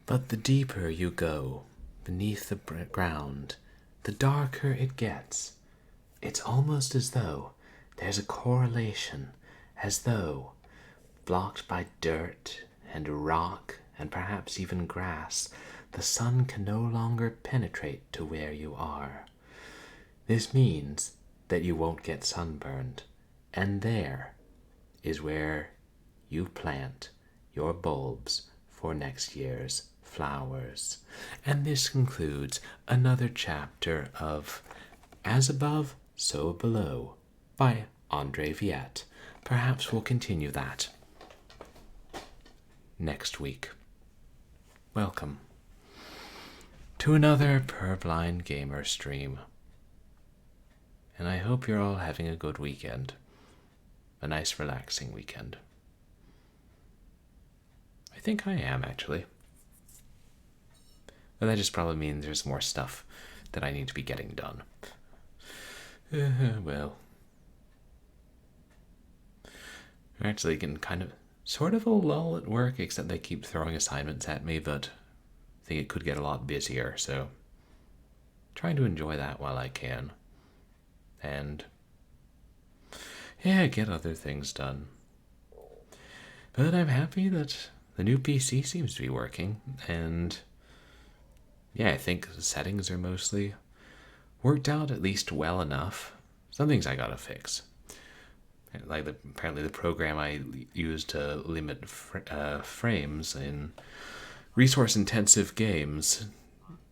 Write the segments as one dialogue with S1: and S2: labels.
S1: But the deeper you go beneath the ground, the darker it gets. It's almost as though there's a correlation, as though, blocked by dirt and rock and perhaps even grass, the sun can no longer penetrate to where you are. This means that you won't get sunburned, and there is where you plant your bulbs for next year's flowers. And this concludes another chapter of As Above, So Below by Andre Viette. Perhaps we'll continue that next week. Welcome to another Purblind Gamer stream. And I hope you're all having a good weekend. A nice relaxing weekend. I think I am, actually. But that just probably means there's more stuff that I need to be getting done. Well. I'm actually getting kind of, sort of a lull at work, except they keep throwing assignments at me, but I think it could get a lot busier, so trying to enjoy that while I can. And, yeah, get other things done. But I'm happy that the new PC seems to be working, and yeah, I think the settings are mostly worked out at least well enough. Some things I gotta fix. Like apparently the program I use to limit frames in resource-intensive games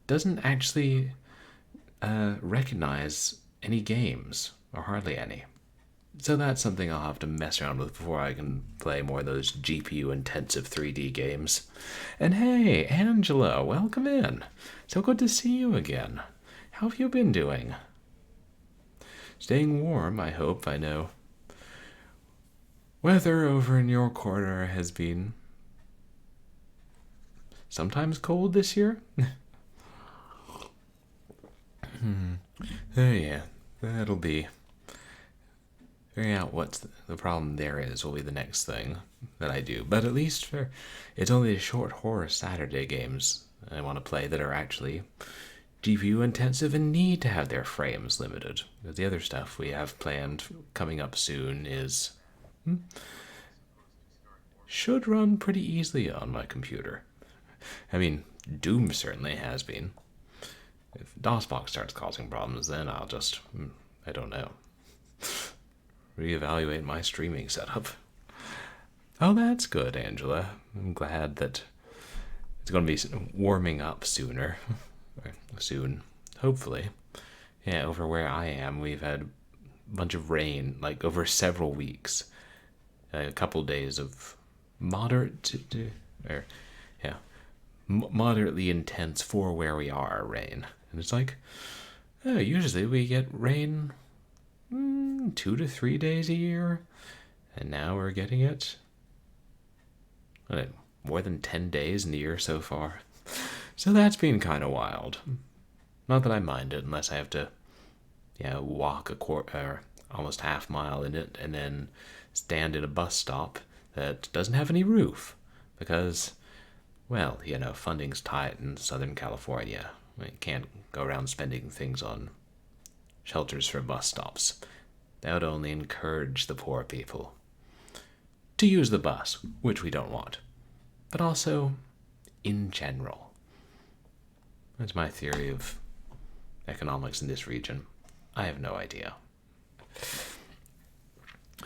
S1: doesn't actually recognize any games, or hardly any. So that's something I'll have to mess around with before I can play more of those GPU-intensive 3D games. And hey, Angela, welcome in. So good to see you again. How have you been doing? Staying warm, I hope. I know weather over in your corner has been sometimes cold this year. Oh yeah, that'll be... Figuring out what the problem there is will be the next thing that I do. But at least it's only the short horror Saturday games I want to play that are actually GPU intensive and need to have their frames limited. The other stuff we have planned coming up soon is should run pretty easily on my computer. I mean, Doom certainly has been. If DOSBox starts causing problems, then I'll just, I don't know, reevaluate my streaming setup. Oh, that's good, Angela. I'm glad that it's going to be warming up sooner. Soon, hopefully. Yeah, over where I am, we've had a bunch of rain, like over several weeks. A couple days of moderately intense for where we are rain. And it's like, oh, usually we get rain 2 to 3 days a year, and now we're getting it more than 10 days in the year so far. So that's been kind of wild. Not that I mind it, unless I have to walk or almost half mile in it and then stand at a bus stop that doesn't have any roof because, well, funding's tight in Southern California. We can't go around spending things on shelters for bus stops. That would only encourage the poor people to use the bus, which we don't want. But also, in general. That's my theory of economics in this region. I have no idea.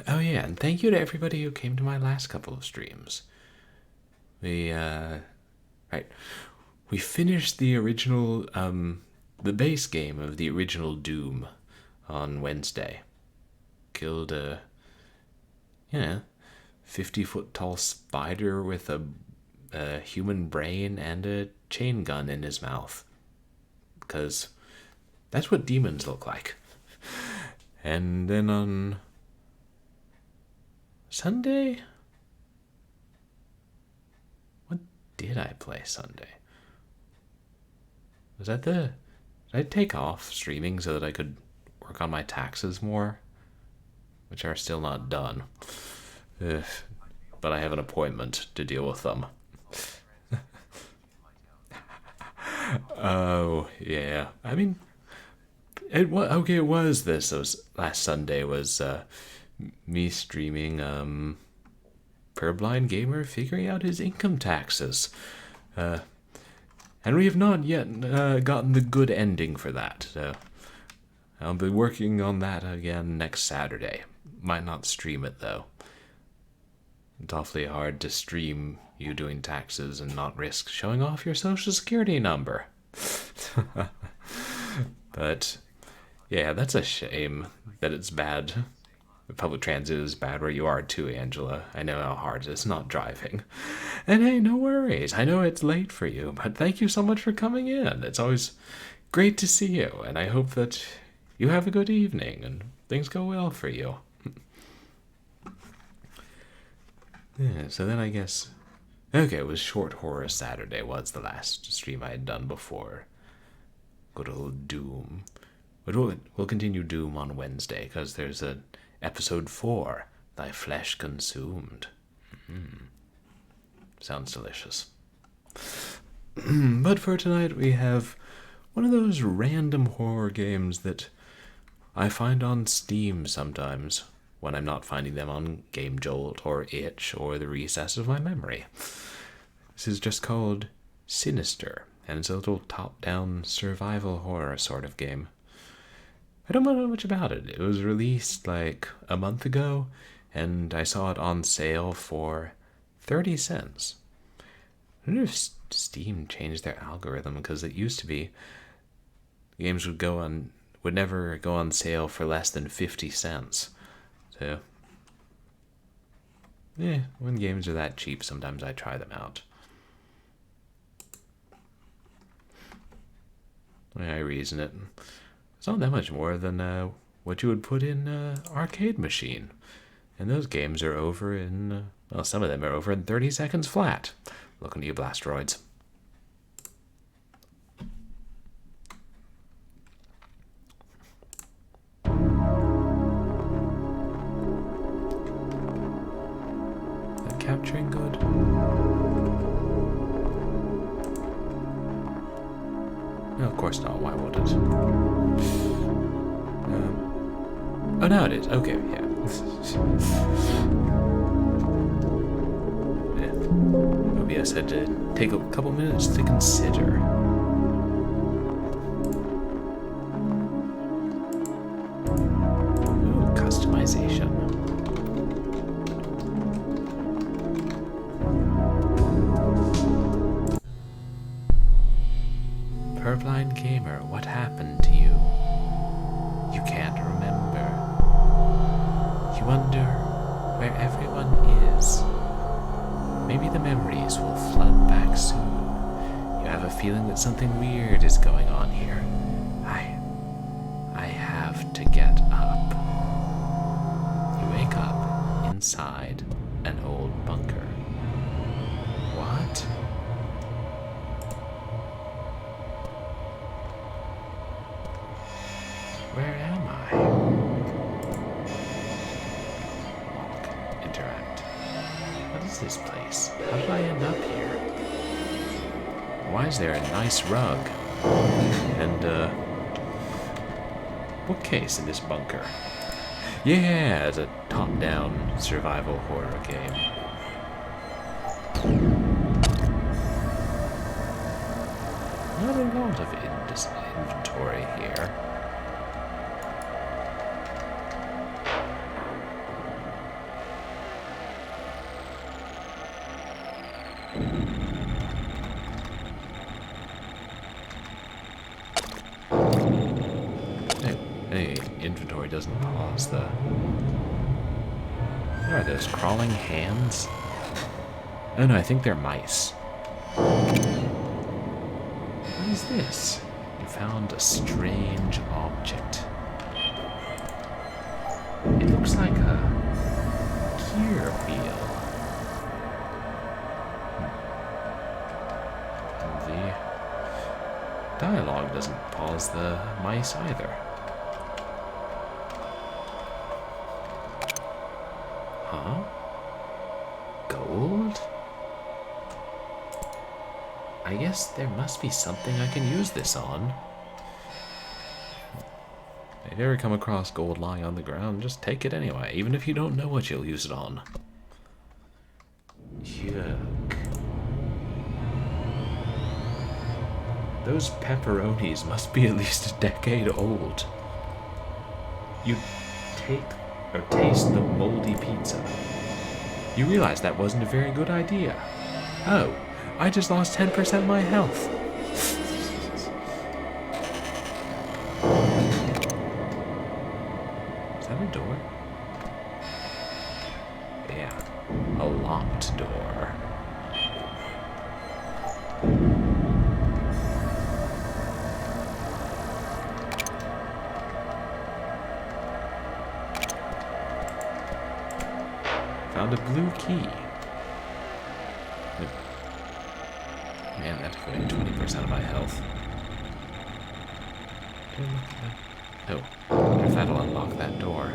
S1: Oh yeah, and thank you to everybody who came to my last couple of streams. We finished the original, the base game of the original Doom on Wednesday. Killed a 50-foot tall spider with a human brain and a chain gun in his mouth. Because that's what demons look like. And then on Sunday? What did I play Sunday? Did I take off streaming so that I could work on my taxes more? Which are still not done. Ugh. But I have an appointment to deal with them. Oh, yeah. I mean, it was okay. It was this. It was last Sunday. Was me streaming. Purblind Gamer figuring out his income taxes, and we have not yet gotten the good ending for that. So I'll be working on that again next Saturday. Might not stream it though. It's awfully hard to stream you doing taxes and not risk showing off your social security number. But yeah, that's a shame that it's bad. Public transit is bad where you are too, Angela. I know how hard it is not driving. And hey, no worries. I know it's late for you, but thank you so much for coming in. It's always great to see you, and I hope that you have a good evening and things go well for you. Yeah, so then I guess... Okay, it was Short Horror Saturday was the last stream I had done before. Good old Doom. But we'll continue Doom on Wednesday, because there's a Episode 4, Thy Flesh Consumed. Sounds delicious. But for tonight we have one of those random horror games that I find on Steam sometimes, when I'm not finding them on Game Jolt or Itch or the recess of my memory. This is just called Sinister, and it's a little top-down survival horror sort of game. I don't know much about it. It was released like a month ago, and I saw it on sale for 30 cents. I wonder if Steam changed their algorithm, because it used to be games would never go on sale for less than 50 cents. So, yeah, when games are that cheap, sometimes I try them out. I reason it. It's not that much more than what you would put in an arcade machine. And those games are over in, well, some of them are over in 30 seconds flat. Looking to you, Blastroids. Is that capturing good? No, of course not. Why would it? Oh, now it is. Okay, yeah. Yeah. OBS had to take a couple minutes to consider. Ooh, customization. Purblind Gamer, what happened to you? You can't remember. You wonder where everyone is. Maybe the memories will flood back soon. You have a feeling that something weird is going on here. I have to get up. You wake up inside an old bunker. What? Where am I? Walk. Interact. What is this place? How did I end up here? Why is there a nice rug? And, bookcase in this bunker. Yeah, it's a top-down survival horror game. Not a lot of inventory here. Hey, inventory doesn't pause the... What are those, crawling hands? Oh no, I think they're mice. What is this? You found a strange object. It looks like a gear wheel. The dialogue doesn't pause the mice either. Huh? Gold? I I guess there must be something I can use this on. If you ever come across gold lying on the ground, just take it anyway, even if you don't know what you'll use it on. Yuck. Those pepperonis must be at least a decade old. You take or taste the moldy pizza. You realize that wasn't a very good idea. Oh, I just lost 10% of my health. Is that a door? Yeah, a locked door. Found a blue key. Man, that took away 20% of my health. Oh, I wonder if that'll unlock that door.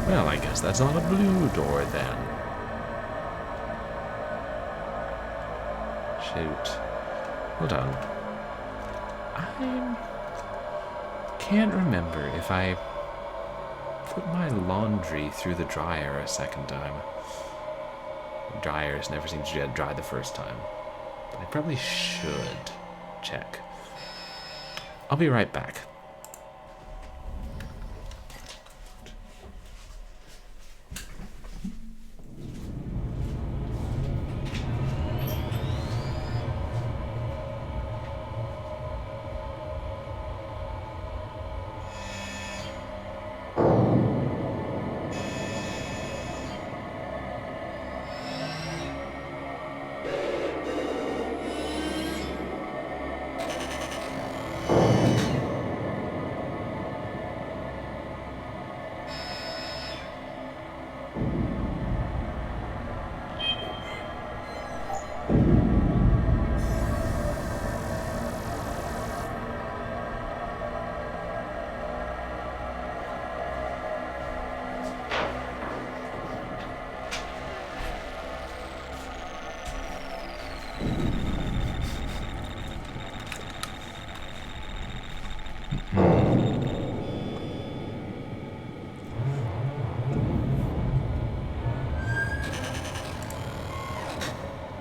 S1: Well, I guess that's not a blue door then. Shoot. Hold on. I can't remember if I put my laundry through the dryer a second time. The dryers never seem to get dry the first time. But I probably should check. I'll be right back.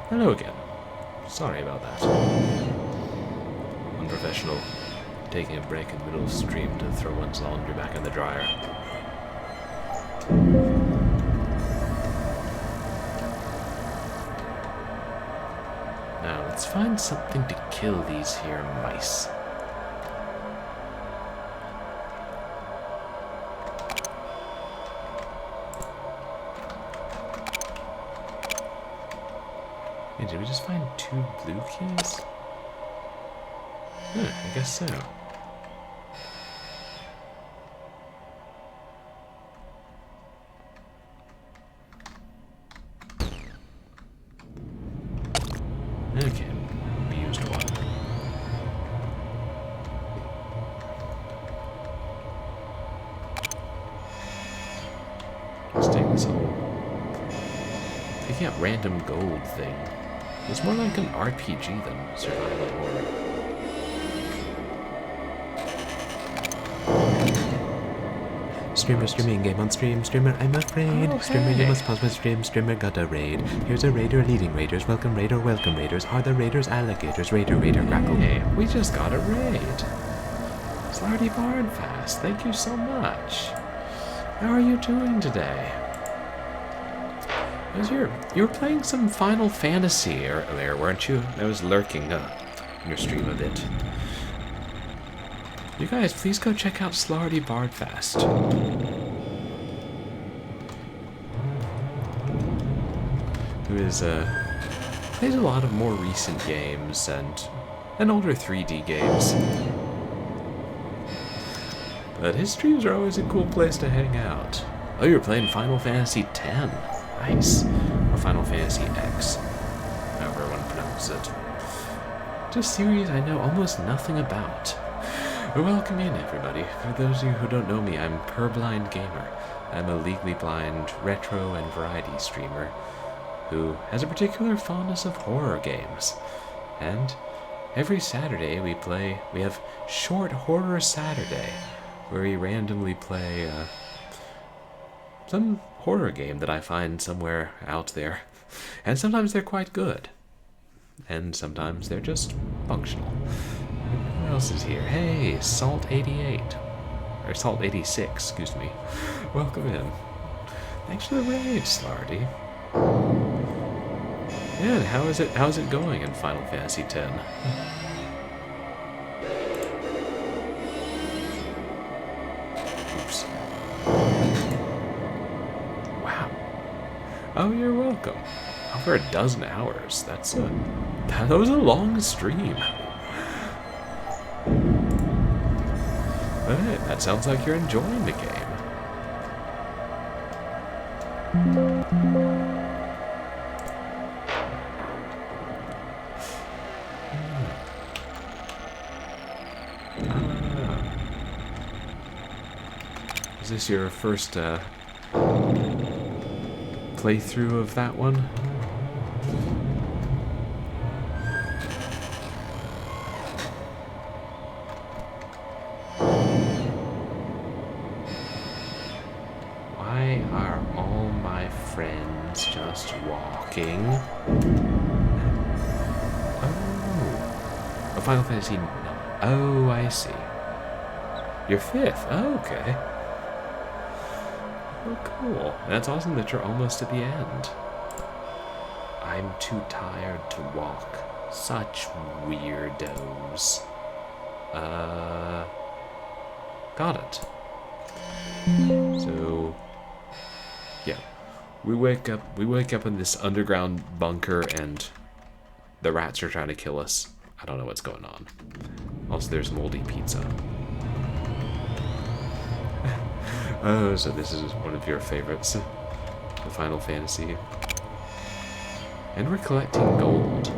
S1: Hello again. Sorry about that. Unprofessional. Taking a break in the middle of the stream to throw one's laundry back in the dryer. Now, let's find something to kill these here mice. Hey, did we just find 2 blue keys? I guess so. Okay, we used one. Let's take this hole. Picking up random gold thing. It's more like an RPG than survival horror. Streamer streaming game on stream. Streamer, I'm afraid. Oh, streamer, you must pause my stream. Streamer got a raid. Here's a raider leading raiders. Welcome raider, welcome raiders. Are the raiders alligators? Raider, crackle. Hey, we just got a raid. Slarty Barnfast, thank you so much. How are you doing today? You were playing some Final Fantasy earlier, weren't you? I was lurking in your stream a bit. You guys, please go check out Slarty Bardfast. Who is plays a lot of more recent games and older 3D games. But his streams are always a cool place to hang out. Oh, you're playing Final Fantasy X. Nice. or Final Fantasy X, however one pronounces it. It's a series I know almost nothing about. Welcome in, everybody. For those of you who don't know me, I'm Purblind Gamer. I'm a legally blind retro and variety streamer who has a particular fondness of horror games. And every Saturday we have Short Horror Saturday, where we randomly play some horror game that I find somewhere out there. And sometimes they're quite good. And sometimes they're just functional. Who else is here? Hey, Salt 88. Or Salt 86, excuse me. Welcome in. Thanks for the raid, Slarty. Yeah, and how's it going in Final Fantasy X? Oops. Wow. Oh, you're welcome. Over a dozen hours. That was a long stream. Hey, that sounds like you're enjoying the game. Is this your first playthrough of that one? Why are all my friends just walking? Oh, Final Fantasy. No. Oh, I see. You're 5th. Oh, okay. Oh, cool. That's awesome that you're almost at the end. I'm too tired to walk. Such weirdos. Got it. So, yeah. We wake up in this underground bunker and the rats are trying to kill us. I don't know what's going on. Also, there's moldy pizza. Oh, so this is one of your favorites, the Final Fantasy. And we're collecting gold.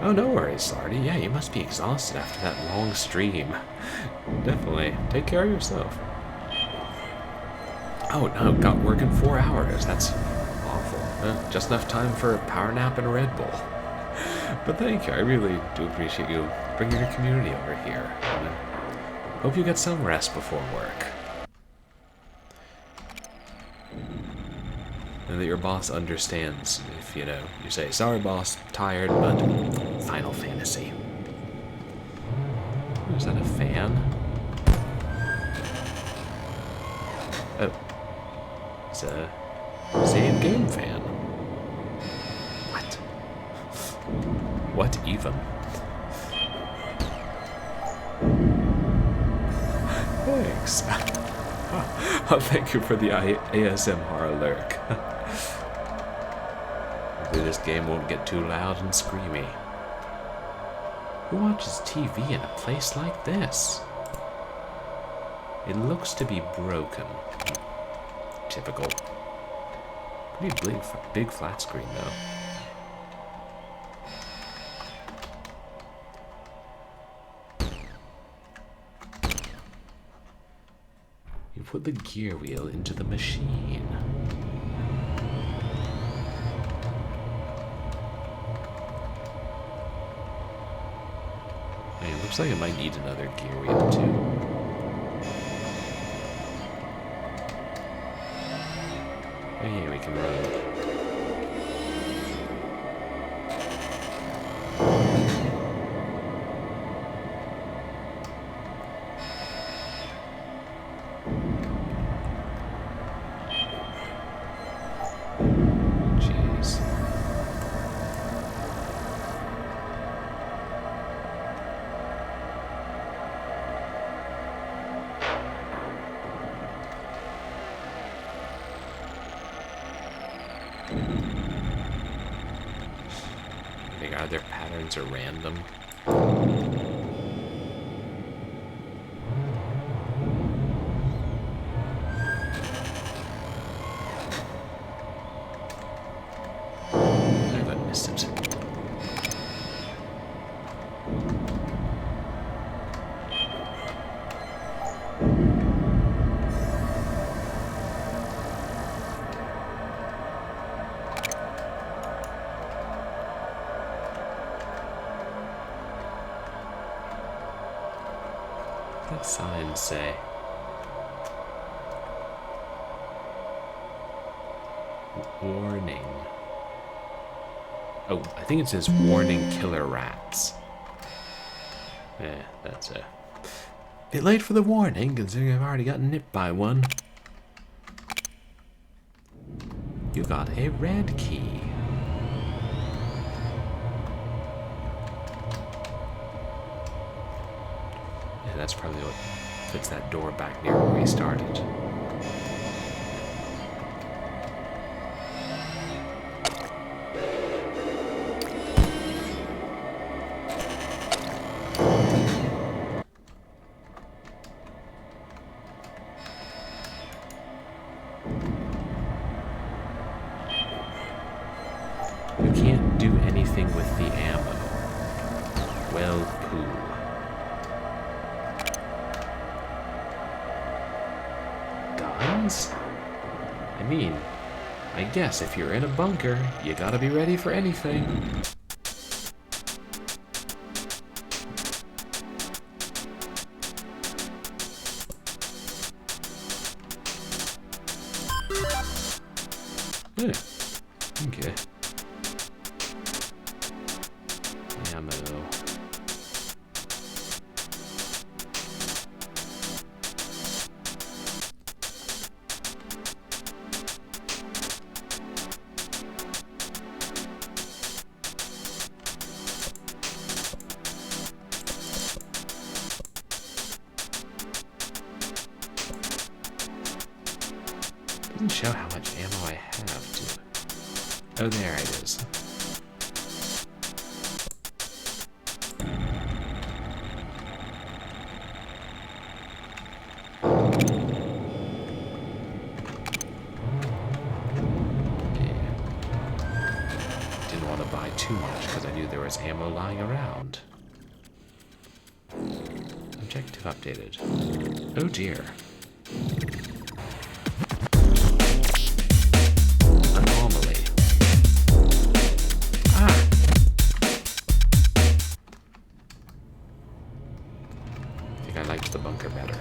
S1: Oh, no worries, Slarty. Yeah, you must be exhausted after that long stream. Definitely. Take care of yourself. Oh, no, got working 4 hours. That's awful. Just enough time for a power nap and a Red Bull. But thank you. I really do appreciate you bringing your community over here. And I hope you get some rest before work. And that your boss understands if, you say, sorry boss, tired, but Final Fantasy. Is that a fan? Oh. It's a save game fan. What? What even? Thanks. Oh, thank you for the ASMR alert. Hopefully this game won't get too loud and screamy. Who watches TV in a place like this? It looks to be broken. Typical. Pretty big flat screen, though. You put the gear wheel into the machine. Hey, it looks like it might need another gear wheel, too. Hey, we can run. Jeez. ones are random. I missed it. What signs say? Warning. Oh, I think it says warning killer rats. That's a bit late for the warning, considering I've already gotten nipped by one. You got a red key. Yeah, that's probably what fits that door back near where we started. You can't do anything with the ammo. Well, poo. Guns? I mean, I guess if you're in a bunker, you gotta be ready for anything. Yeah. Okay. Ammo. Doesn't show how much ammo I have to. Oh, there it is. Didn't want to buy too much because I knew there was ammo lying around. Objective updated. Oh dear. Anomaly. Ah! I think I liked the bunker better.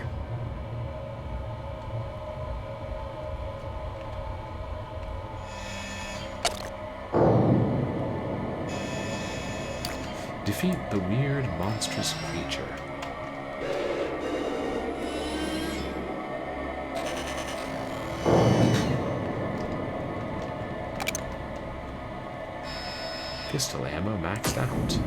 S1: Defeat the weird, monstrous creature. Pistol ammo maxed out.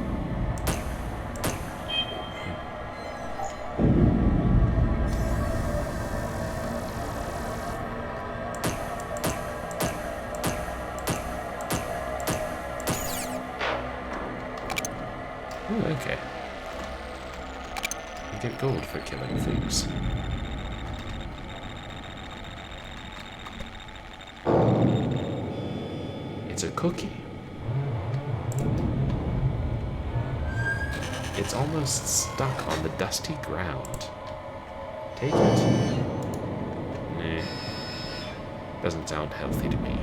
S1: Oh, okay. You get gold for killing things. It's a cookie. It's almost stuck on the dusty ground. Take it. Nah. Doesn't sound healthy to me.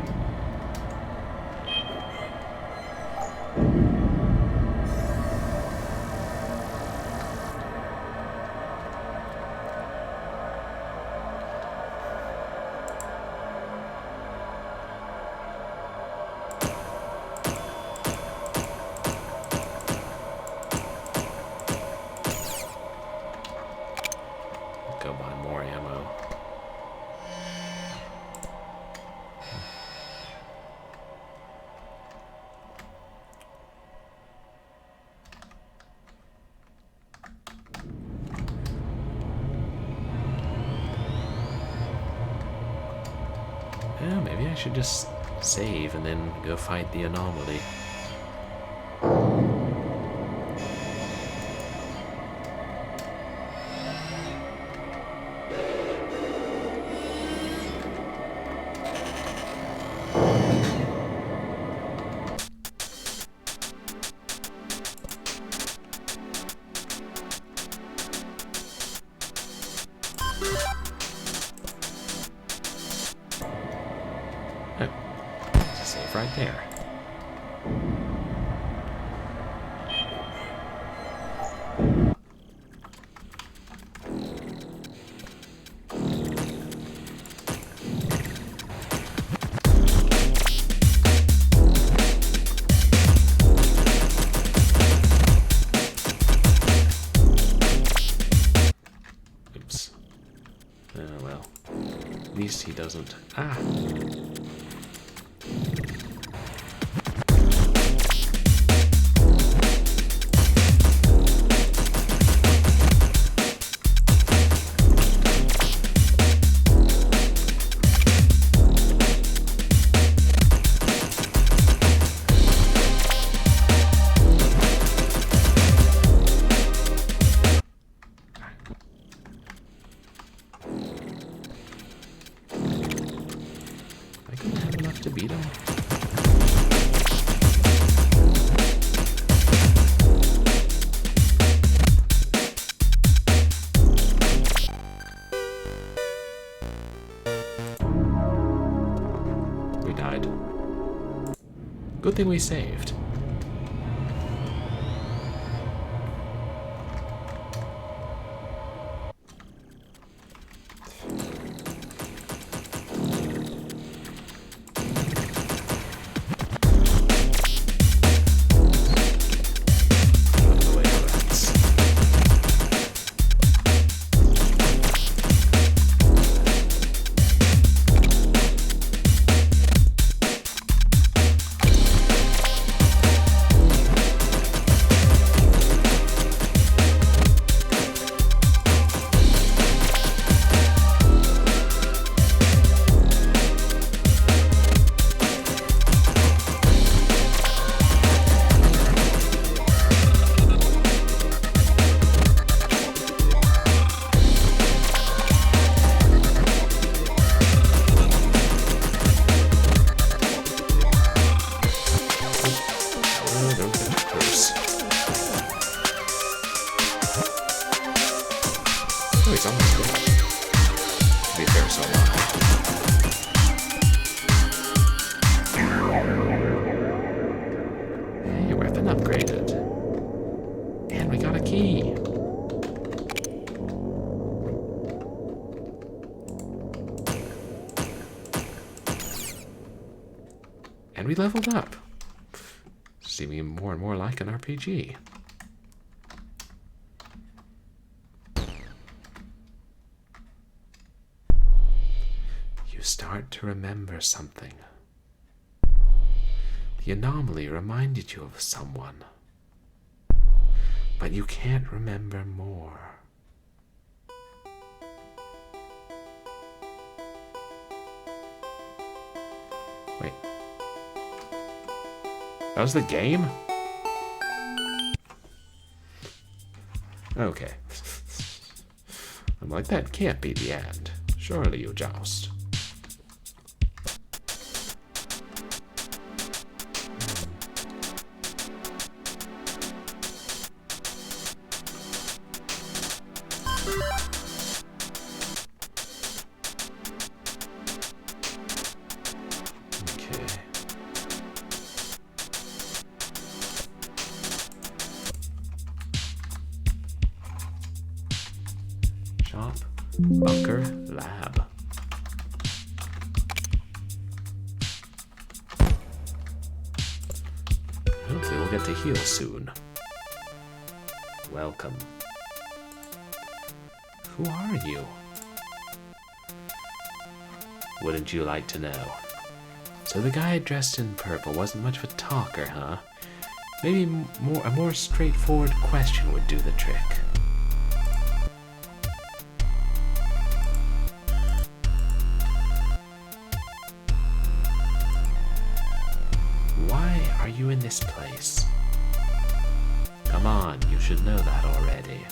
S1: Go buy more ammo. Yeah, maybe I should just save and then go fight the anomaly. live right there. Oops. Oh well. At least he doesn't. Ah! I couldn't have enough to beat him. We died. Good thing we saved. Oh, he's almost dead. To be fair, so am I. Hey, weapon upgraded. And we got a key. And we leveled up. Seeming more and more like an RPG. You start to remember something. The anomaly reminded you of someone. But you can't remember more. Wait. That was the game? Okay. I'm like, that can't be the end. Surely you joust. Shop, bunker, lab. Hopefully we'll get to heal soon. Welcome. Who are you? Wouldn't you like to know? So the guy dressed in purple wasn't much of a talker, huh? Maybe a more straightforward question would do the trick. Why are you in this place? Come on, you should know that already.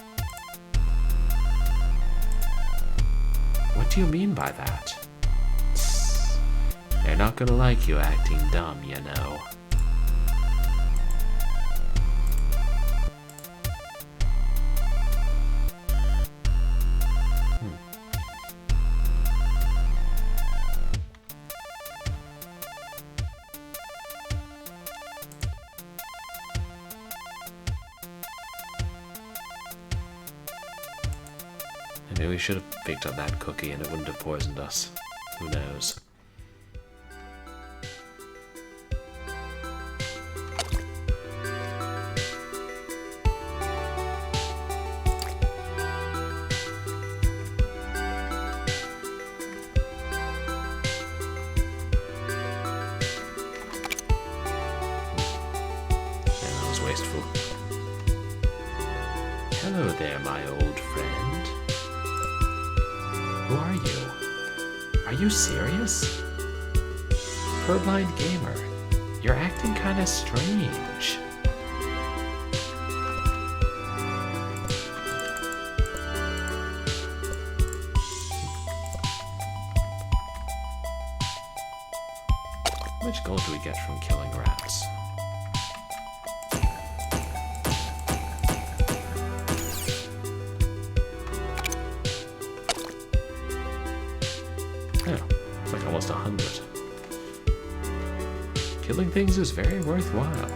S1: What do you mean by that? Tss, they're not gonna like you acting dumb, you know. Maybe we should have picked up that cookie and it wouldn't have poisoned us. Who knows? Wasteful. Hello there, my old friend. Who are you? Are you serious? Purblind gamer, you're acting kinda strange. How much gold do we get from killing rats? It's like almost 100. Killing things is very worthwhile.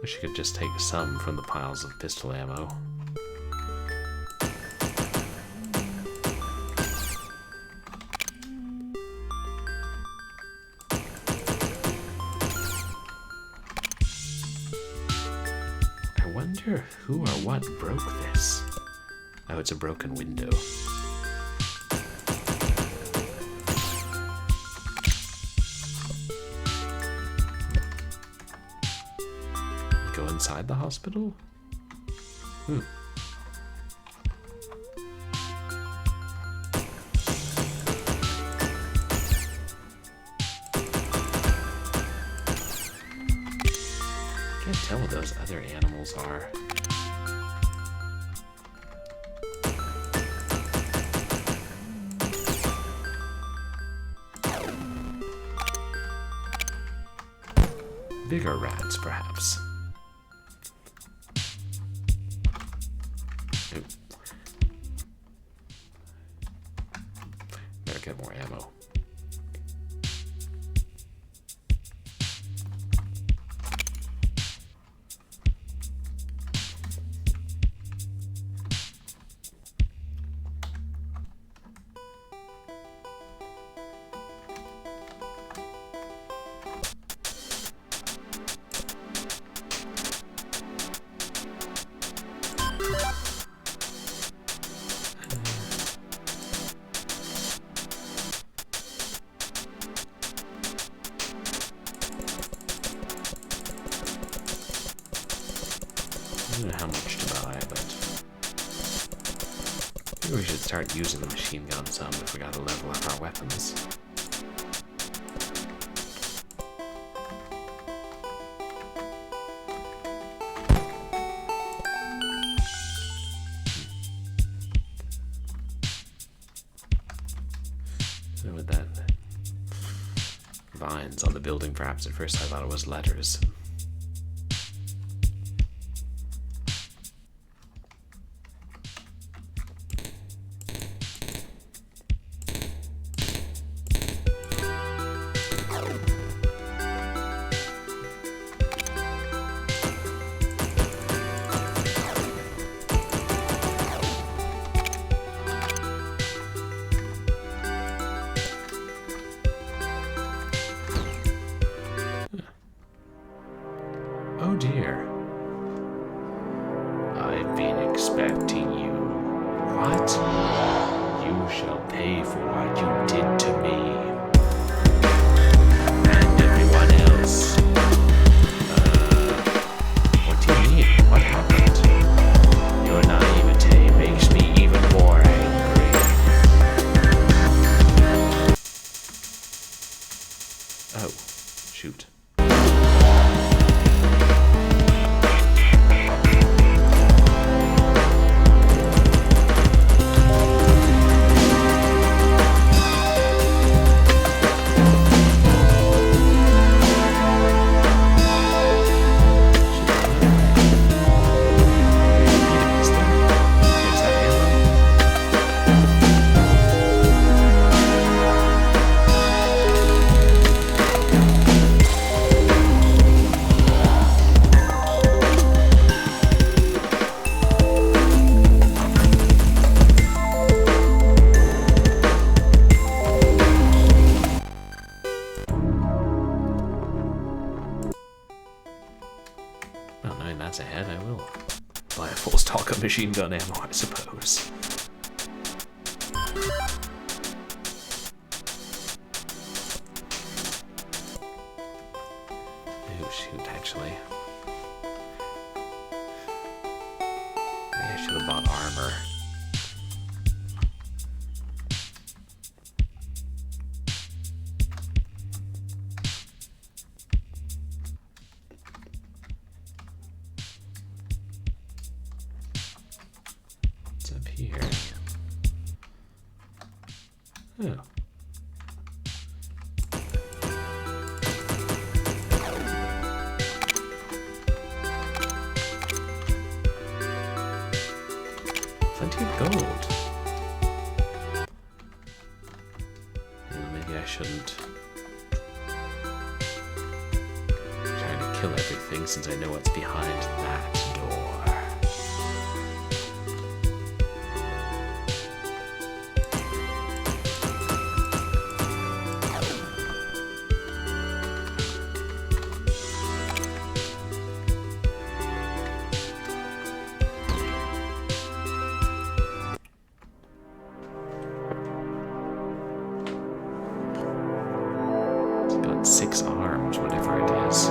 S1: Wish you could just take some from the piles of pistol ammo. Who or what broke this? Oh, it's a broken window. Go inside the hospital? Can't tell what those other animals are. Bigger rats, perhaps. Ooh. Better get more ammo. I don't know how much to buy, but maybe we should start using the machine gun some if we gotta level up our weapons. So with that vines on the building, perhaps at first I thought it was letters. Oh dear. I've been expecting you. What? You shall pay for what you did to me. And everyone else. What do you mean? What happened? Your naivete makes me even more angry. Oh, shoot. machine gun ammo, I suppose. Oh, shoot, actually. Maybe I should have bought armor. Here. Oh. Plenty of gold. Maybe I shouldn't try to kill everything since I know what's behind that door. Got 6 arms, whatever it is.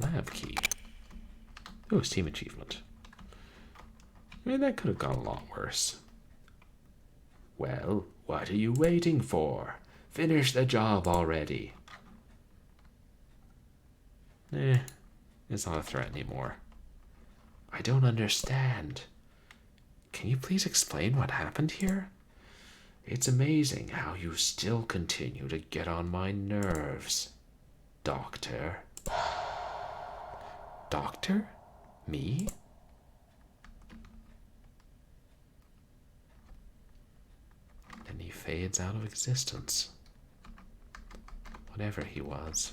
S1: Lab key. Oh, Steam achievement. I mean, that could have gone a lot worse. Well, what are you waiting for? Finish the job already. It's not a threat anymore. I don't understand. Can you please explain what happened here? It's amazing how you still continue to get on my nerves, Doctor. Doctor? Me? Then he fades out of existence. Whatever he was.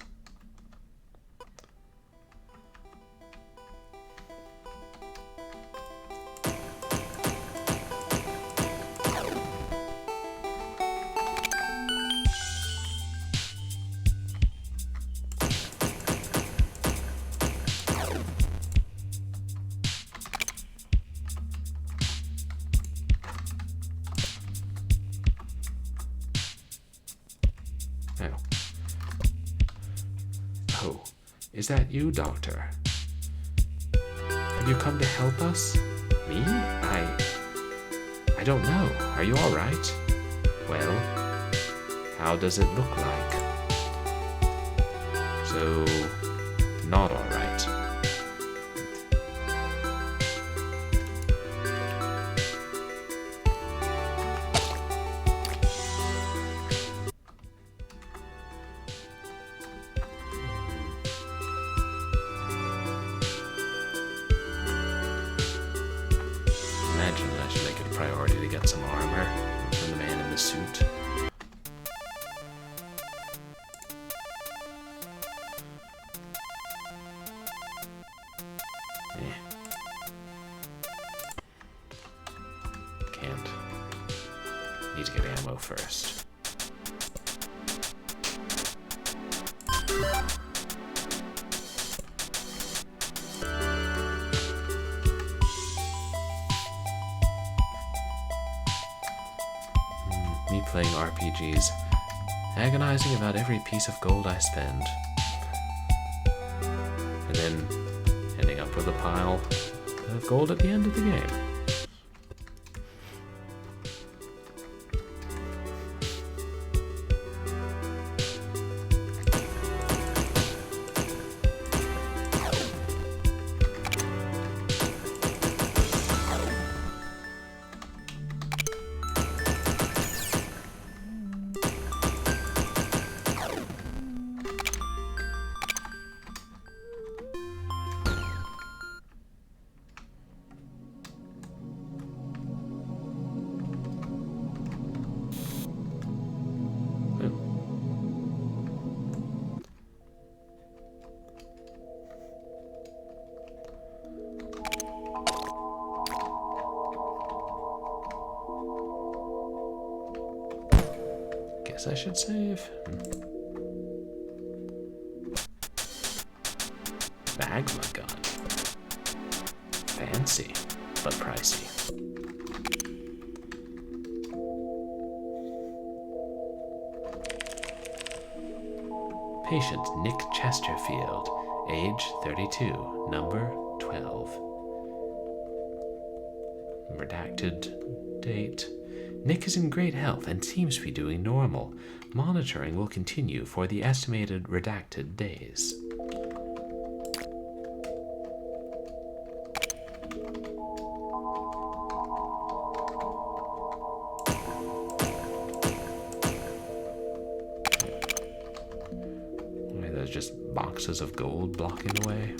S1: Oh, is that you, Doctor? Have you come to help us? Me? I don't know. Are you all right? Well, how does it look like? So, not all right. Imagine that I should make it a priority to get some armor from the man in the suit. Can't. Need to get ammo first. Me playing RPGs, agonizing about every piece of gold I spend, and then ending up with a pile of gold at the end of the game. Guess I should save. Magma gun. Fancy, but pricey. Patient Nick Chesterfield, age 32, number 12. Redacted date. Nick is in great health and seems to be doing normal. Monitoring will continue for the estimated redacted days. There's just boxes of gold blocking the way.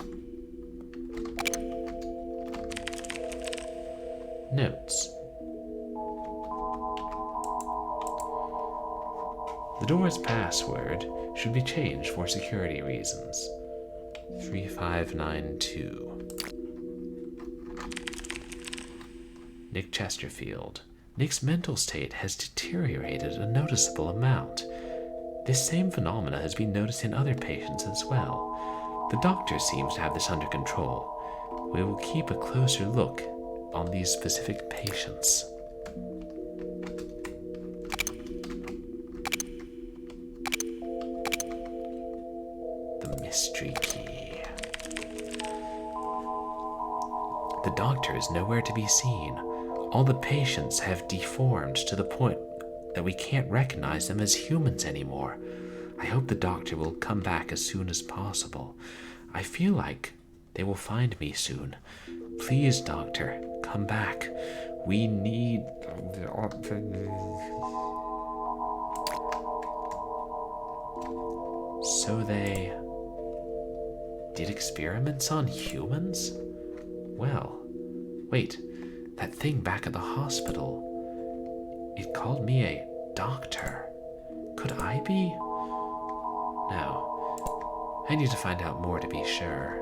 S1: Notes. The door's password should be changed for security reasons. 3592. Nick Chesterfield. Nick's mental state has deteriorated a noticeable amount. This same phenomena has been noticed in other patients as well. The doctor seems to have this under control. We will keep a closer look on these specific patients. The mystery key. The doctor is nowhere to be seen. All the patients have deformed to the point that we can't recognize them as humans anymore. I hope the doctor will come back as soon as possible. I feel like they will find me soon. Please, doctor, come back. We need... So they did experiments on humans? Well, wait, that thing back at the hospital, it called me a doctor. Could I be? No. I need to find out more to be sure.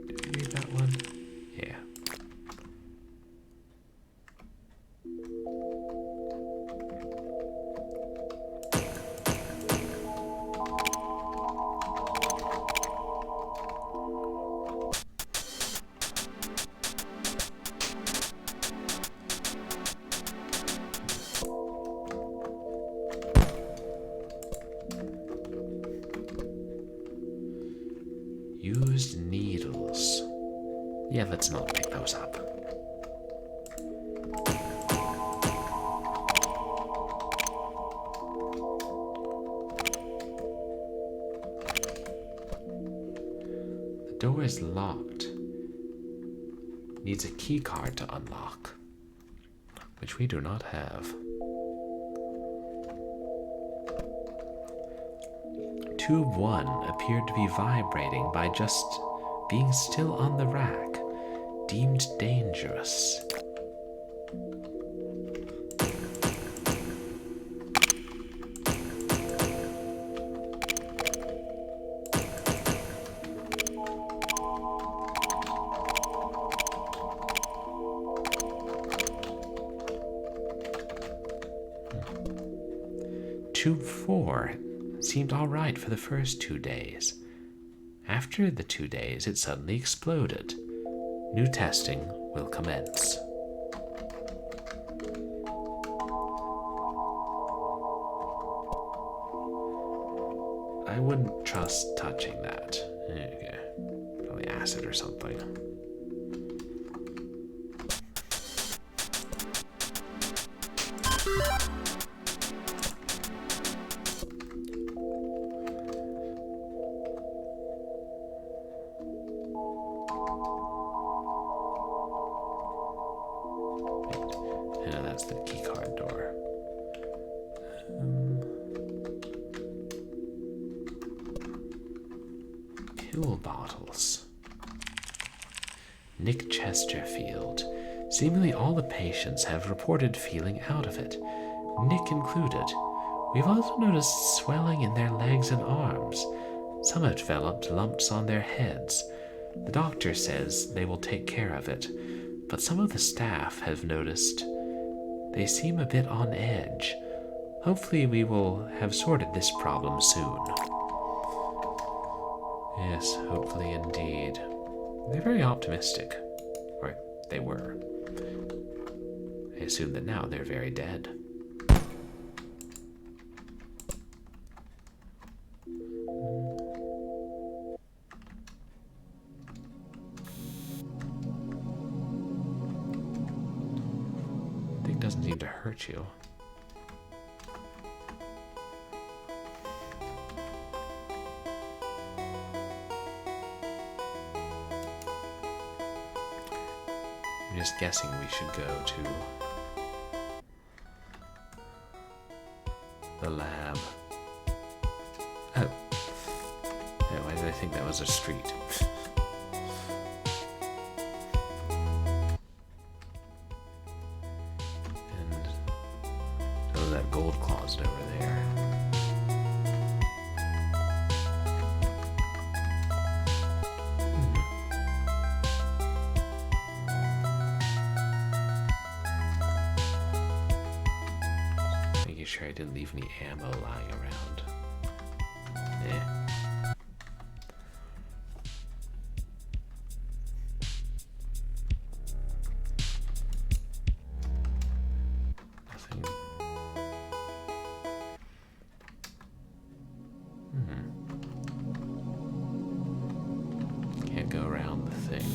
S1: Did you read that one? Yeah. Used needles. Yeah, let's not pick those up. The door is locked. Needs a key card to unlock, which we do not have. Tube 1 appeared to be vibrating by just being still on the rack. Deemed dangerous. Tube 4 seemed all right for the first 2 days. After the 2 days, it suddenly exploded. New testing will commence. I wouldn't trust touching that. Okay. Probably acid or something. That's the keycard door. Pill bottles. Nick Chesterfield. Seemingly all the patients have reported feeling out of it, Nick included. We've also noticed swelling in their legs and arms. Some have developed lumps on their heads. The doctor says they will take care of it. but some of the staff have noticed they seem a bit on edge. Hopefully we will have sorted this problem soon. Yes, hopefully indeed. They're very optimistic. Or they were. I assume that now they're very dead. Thing doesn't seem to hurt you. I'm just guessing we should go to the lab. Oh. Why did I think that was a street? And so that gold closet over there. Making sure I didn't leave any ammo lying around. Nothing. Can't go around the thing.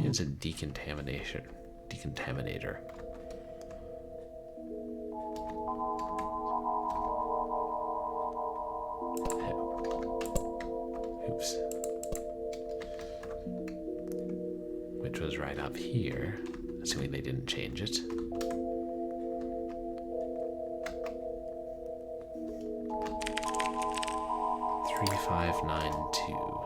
S1: It's a decontaminator. Oops. Which was right up here, assuming they didn't change it. 3592.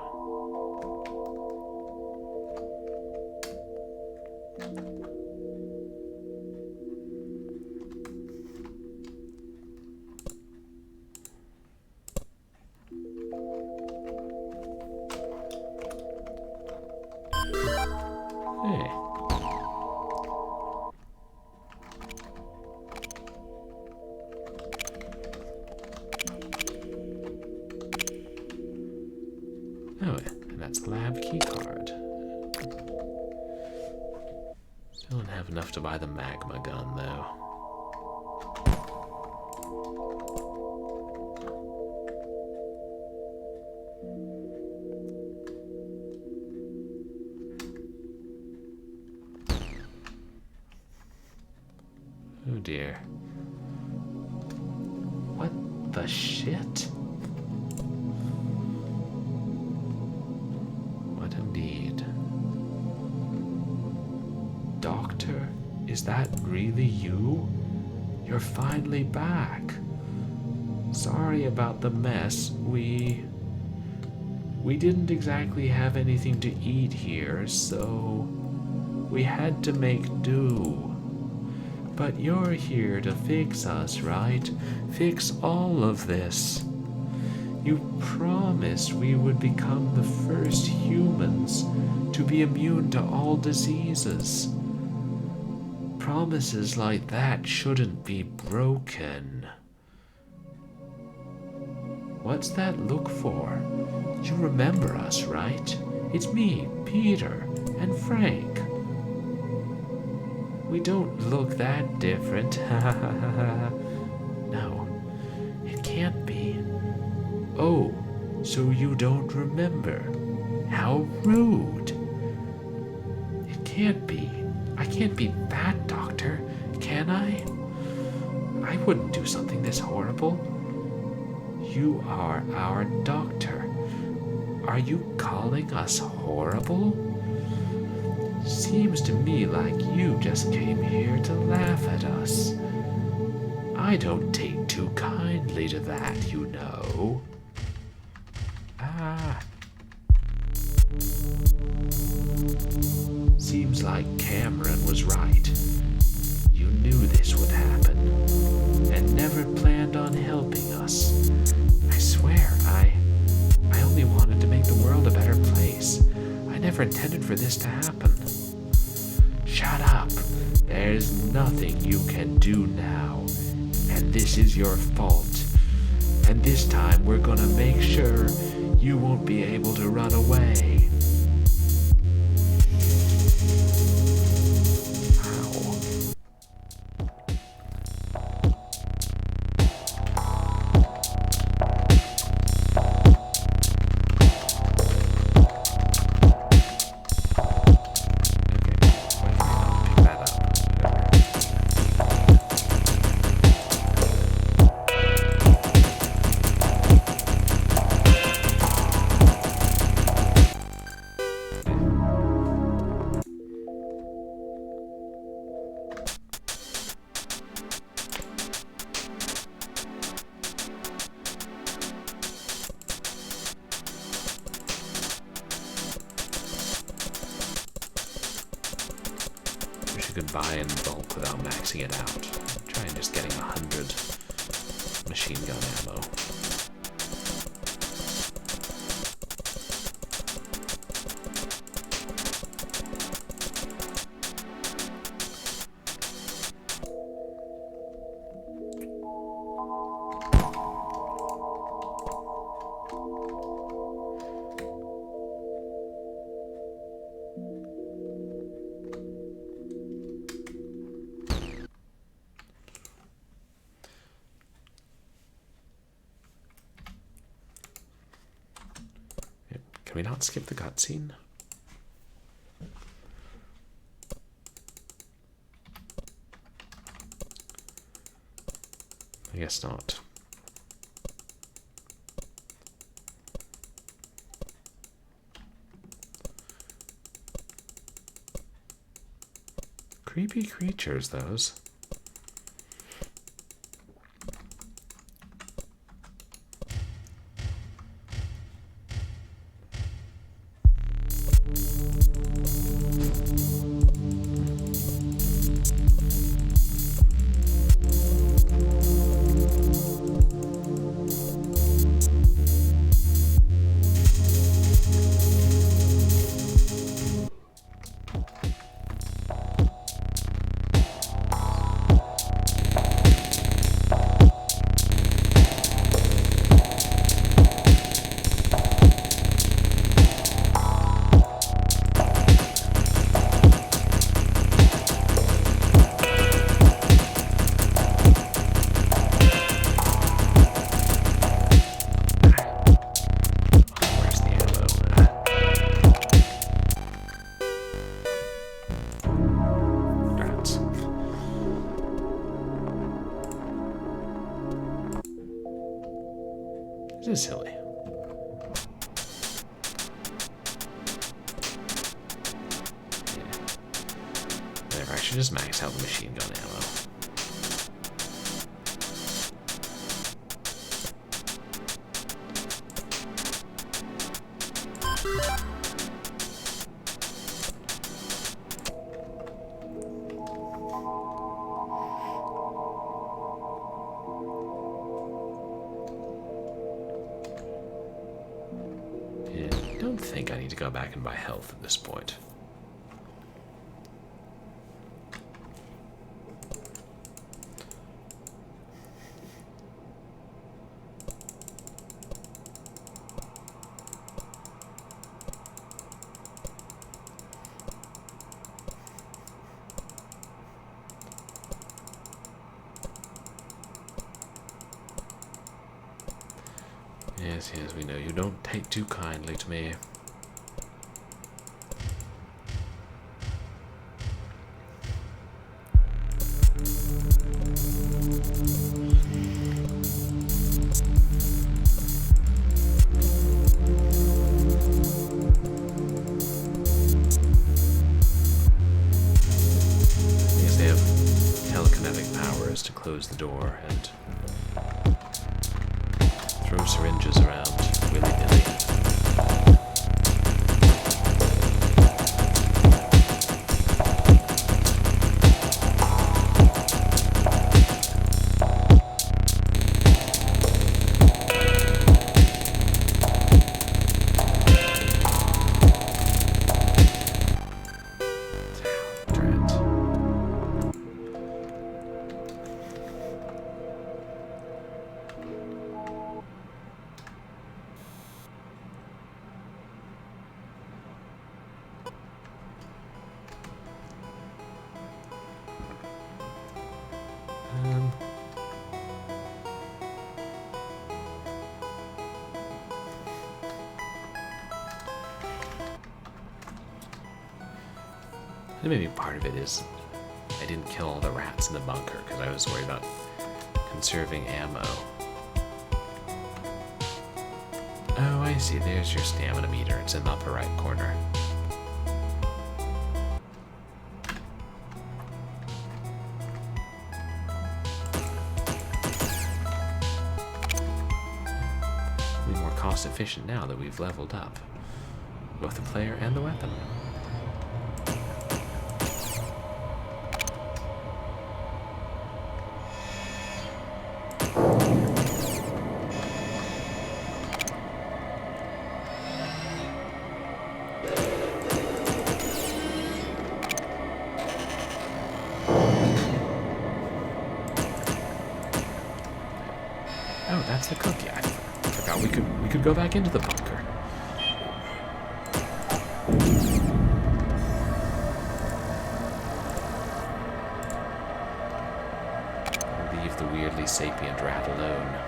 S1: Hey. Oh, and that's the lab key card. Still don't have enough to buy the magma gun, though. Oh dear. What the shit? What indeed? Doctor, is that really you? You're finally back. Sorry about the mess. We didn't exactly have anything to eat here, so we had to make do. But you're here to fix us, right? Fix all of this. You promised we would become the first humans to be immune to all diseases. Promises like that shouldn't be broken. What's that look for? You remember us, right? It's me, Peter, and Frank. We don't look that different. No, it can't be. Oh, so you don't remember? How rude. It can't be. I can't be that, Doctor, can I? I wouldn't do something this horrible. You are our doctor. Are you calling us horrible? Seems to me like you just came here to laugh at us. I don't take too kindly to that, you know. Ah. Seems like Cameron was right. You knew this would happen, and never planned on helping us. I swear, I only wanted to make the world a better place. I never intended for this to happen. There's nothing you can do now, and this is your fault. And this time we're gonna make sure you won't be able to run away. Ow. You can buy in bulk without maxing it out. Try just getting 100 machine gun ammo. Can we not skip the cutscene? I guess not. Creepy creatures, those. This is silly. Whatever, I should just max out the machine gun ammo. I don't think I need to go back and buy health at this point. Yes, yes, we know you don't take too kindly to me. Yes, they have telekinetic powers to close the door and throw syringes around willy-nilly. And maybe part of it is I didn't kill all the rats in the bunker because I was worried about conserving ammo. Oh, I see. There's your stamina meter. It's in the upper right corner. Be more cost efficient now that we've leveled up, both the player and the weapon. Oh, that's the cookie. I forgot we could go back into the bunker. Leave the weirdly sapient rat alone.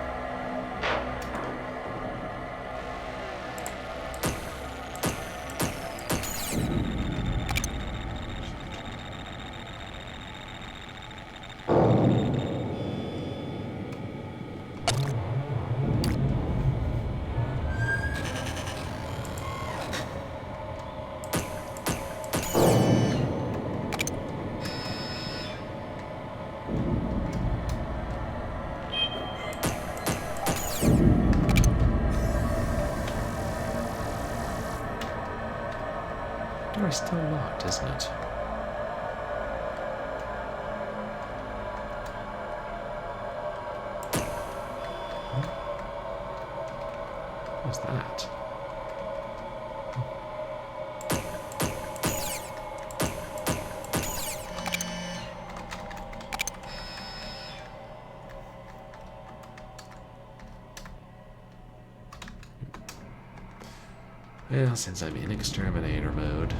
S1: Door's still locked, isn't it? What's that? Well, since I'm in exterminator mode.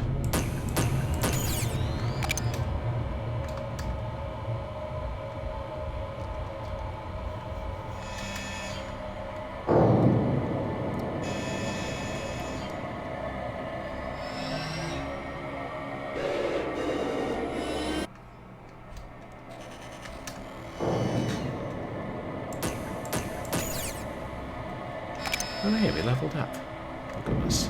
S1: Oh hey, we leveled up. Look at us.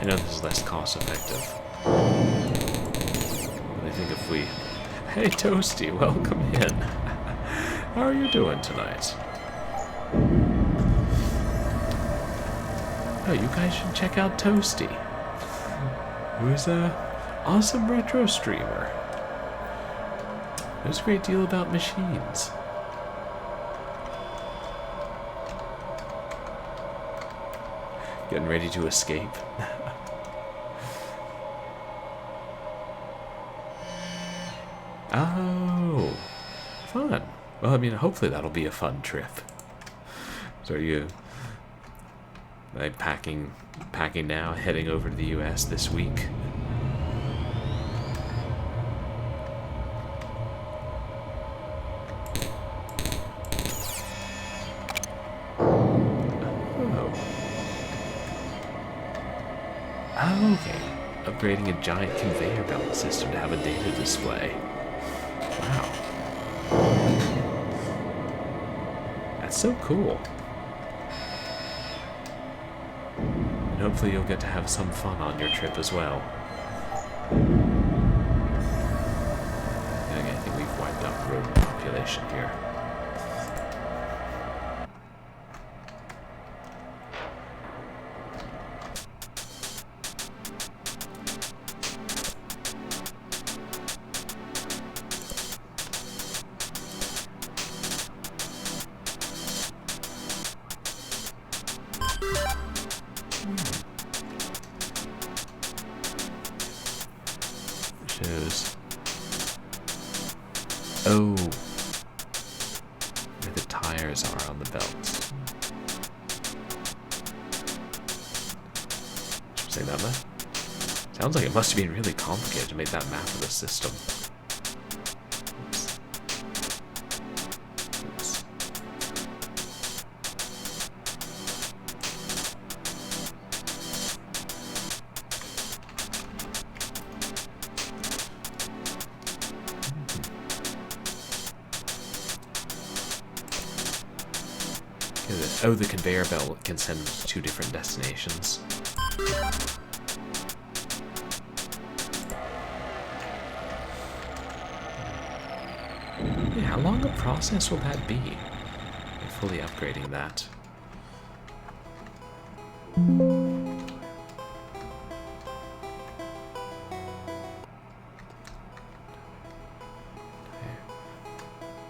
S1: I know this is less cost effective. But I think if we... Hey Toasty, welcome in. How are you doing tonight? Oh, you guys should check out Toasty, who's an awesome retro streamer. Knows a great deal about machines. Getting ready to escape. Oh, fun. Well, I mean, hopefully that'll be a fun trip. So are you like packing now, heading over to the US this week? Oh, okay. Upgrading a giant conveyor belt system to have a data display. Wow. That's so cool. And hopefully you'll get to have some fun on your trip as well. I think we've wiped out the rodent population here. tires are on the belt. Saying that much? Sounds like it must have been really complicated to make that map of the system. Oops. Oh, the conveyor belt can send to 2 different destinations. Yeah, how long a process will that be? Fully upgrading that.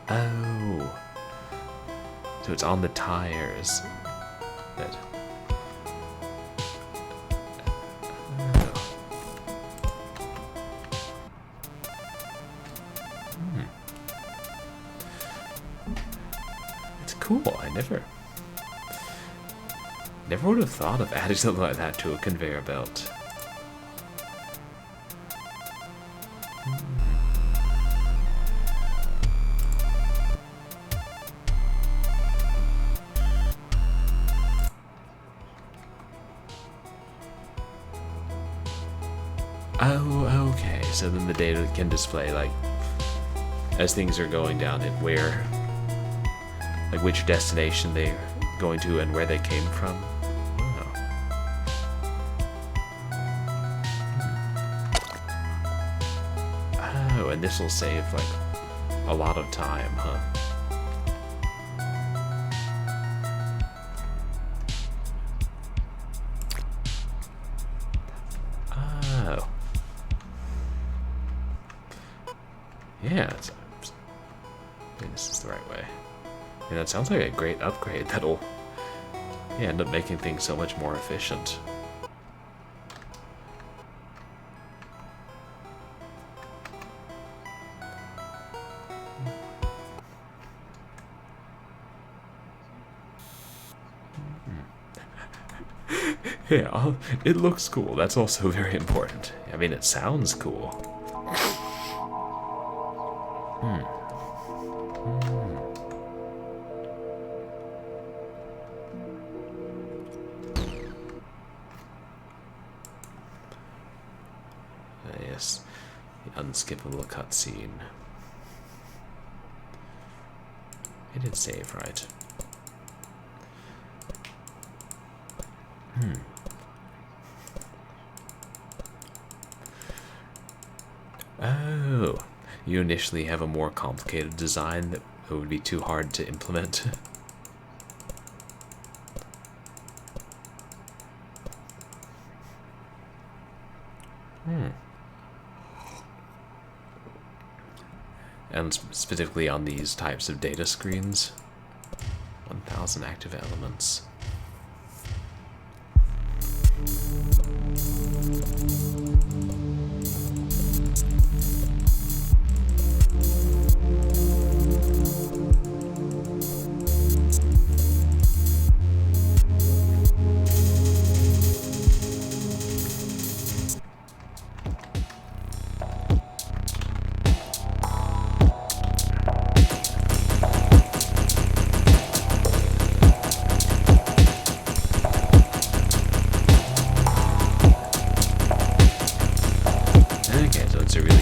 S1: Oh. So it's on the tires that... It's cool. I never would have thought of adding something like that to a conveyor belt. Oh, okay. So then the data can display, like, as things are going down it, where, like, which destination they're going to and where they came from. Oh, and this will save, like, a lot of time, huh? Oh. Yeah, I think this is the right way. Yeah, that sounds like a great upgrade that'll end up making things so much more efficient. Yeah, it looks cool. That's also very important. I mean, it sounds cool. Yes, the unskippable cutscene. It did save, right? Oh, you initially have a more complicated design that would be too hard to implement. And specifically on these types of data screens. 1,000 active elements.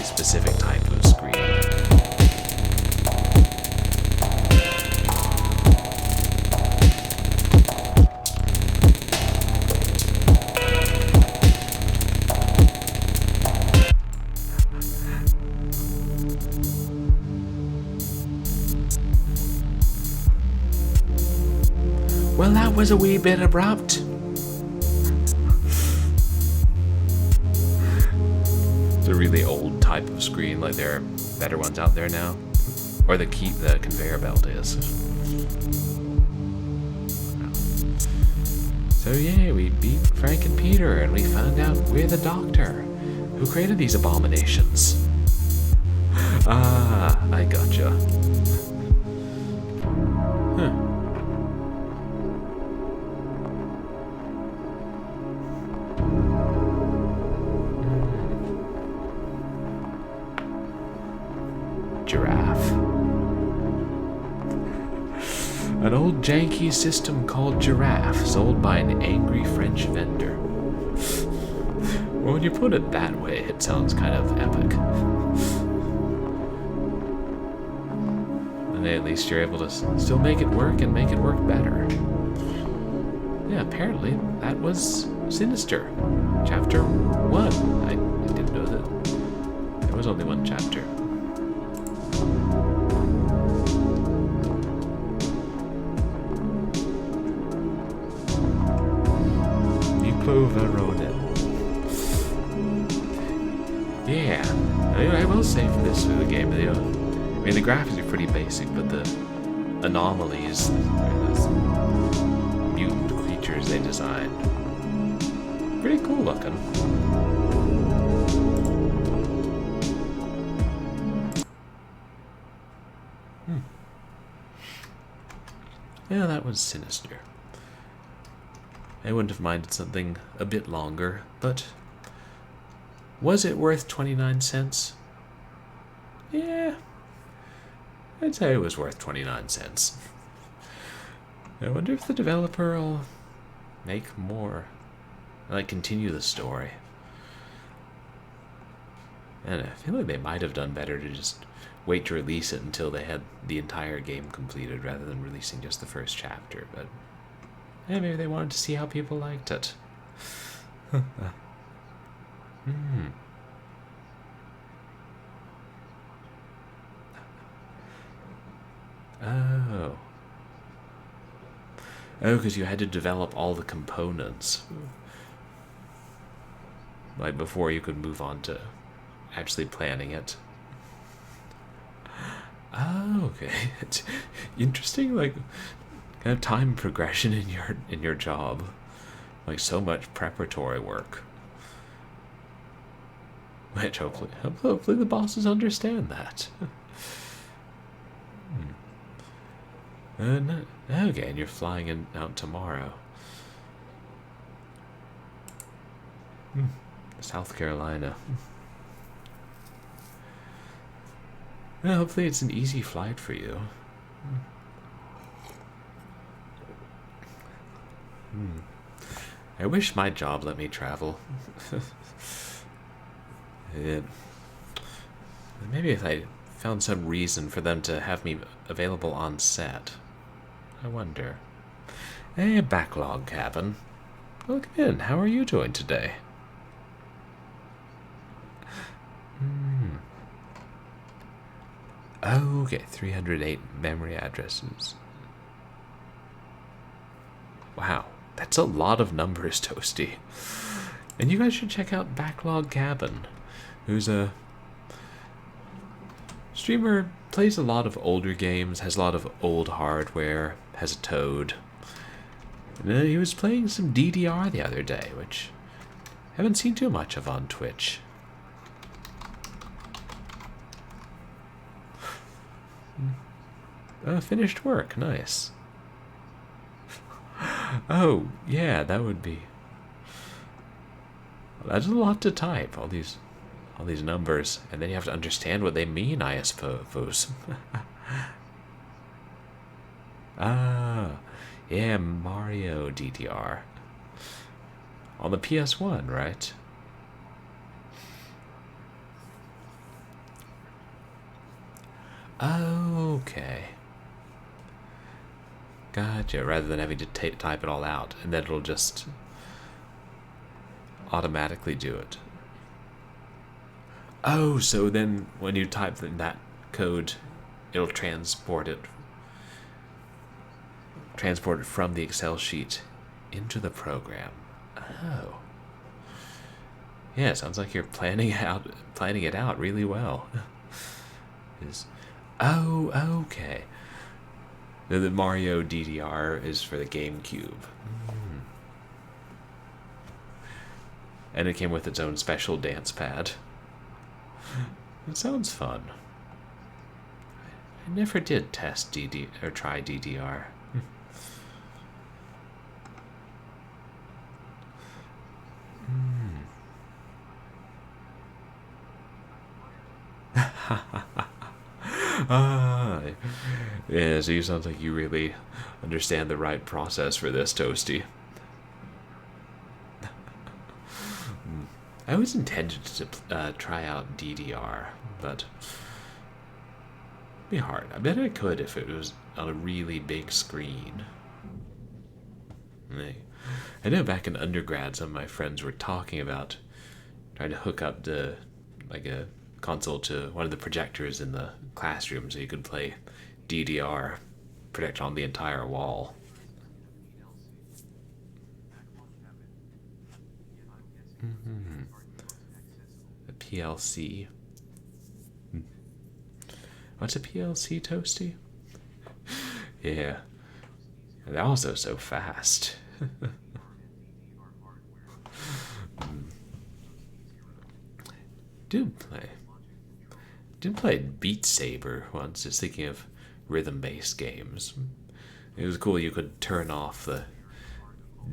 S1: Specific type of screen. Well, that was a wee bit abrupt. A really old type of screen, like there are better ones out there now, or the conveyor belt is. So yeah, we beat Frank and Peter, and we found out we're the Doctor who created these abominations. Ah, I gotcha. Huh. An old janky system called Giraffe, sold by an angry French vendor. Well, when you put it that way, it sounds kind of epic. And at least you're able to still make it work and make it work better. Yeah, apparently that was Sinister, Chapter 1. I didn't know that there was only one chapter. Veronin. Yeah, I will say for this game, I mean the graphics are pretty basic, but the anomalies, those mutant creatures they designed, pretty cool looking. Yeah, that was Sinister. I wouldn't have minded something a bit longer, but was it worth 29 cents? Yeah, I'd say it was worth 29 cents. I wonder if the developer will make more, like continue the story. And I feel like they might have done better to just wait to release it until they had the entire game completed rather than releasing just the first chapter, but yeah, maybe they wanted to see how people liked it. Oh. Oh, because you had to develop all the components. Like before you could move on to actually planning it. Oh, okay. It's interesting, like kind of time progression in your job, like so much preparatory work, which hopefully the bosses understand that. Okay, and you're flying out tomorrow. South Carolina. Well, hopefully it's an easy flight for you. I wish my job let me travel. Maybe if I found some reason for them to have me available on set. I wonder. Hey, backlog cabin. Welcome in. How are you doing today? Okay, 308 memory addresses. Wow, that's a lot of numbers, Toasty. And you guys should check out Backlog Cabin, who's a streamer, plays a lot of older games, has a lot of old hardware, has a Toad. And, he was playing some DDR the other day, which I haven't seen too much of on Twitch. Finished work, nice. Oh, yeah, that would be... That's a lot to type, all these numbers, and then you have to understand what they mean, I suppose. Yeah, Mario DDR. On the PS1, right? Okay. Gotcha, rather than having to type it all out, and then it'll just automatically do it. Oh, so then when you type in that code, it'll transport it from the Excel sheet into the program. Oh. Yeah, it sounds like you're planning it out really well. Oh, okay. The Mario DDR is for the GameCube. And it came with its own special dance pad. It sounds fun. I never did test try DDR. Ah, yeah, so you sound like you really understand the right process for this, Toasty. I always intended to try out DDR, but it'd be hard. I bet I could if it was on a really big screen. I know back in undergrad, some of my friends were talking about trying to hook up like a console to one of the projectors in the classroom so you could play DDR, project on the entire wall. A PLC. What's a PLC, Toasty? Yeah. They're also so fast. Did play. Did play Beat Saber once, just thinking of rhythm-based games. It was cool you could turn off the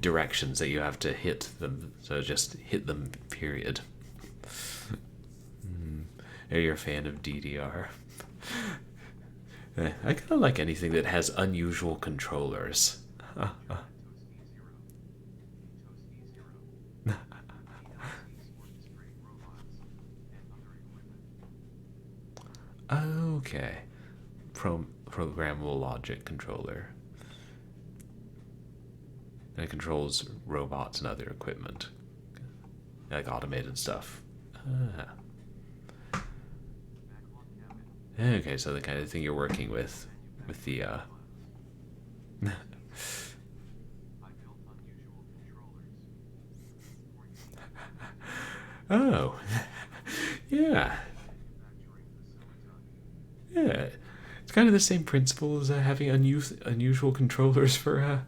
S1: directions that you have to hit them, so just hit them, period. Are you a fan of DDR? I kind of like anything that has unusual controllers. Okay. Programmable logic controller. And it controls robots and other equipment. Like automated stuff. Okay, so the kind of thing you're working with the Oh. Yeah. Yeah. It's kind of the same principle as having unusual controllers for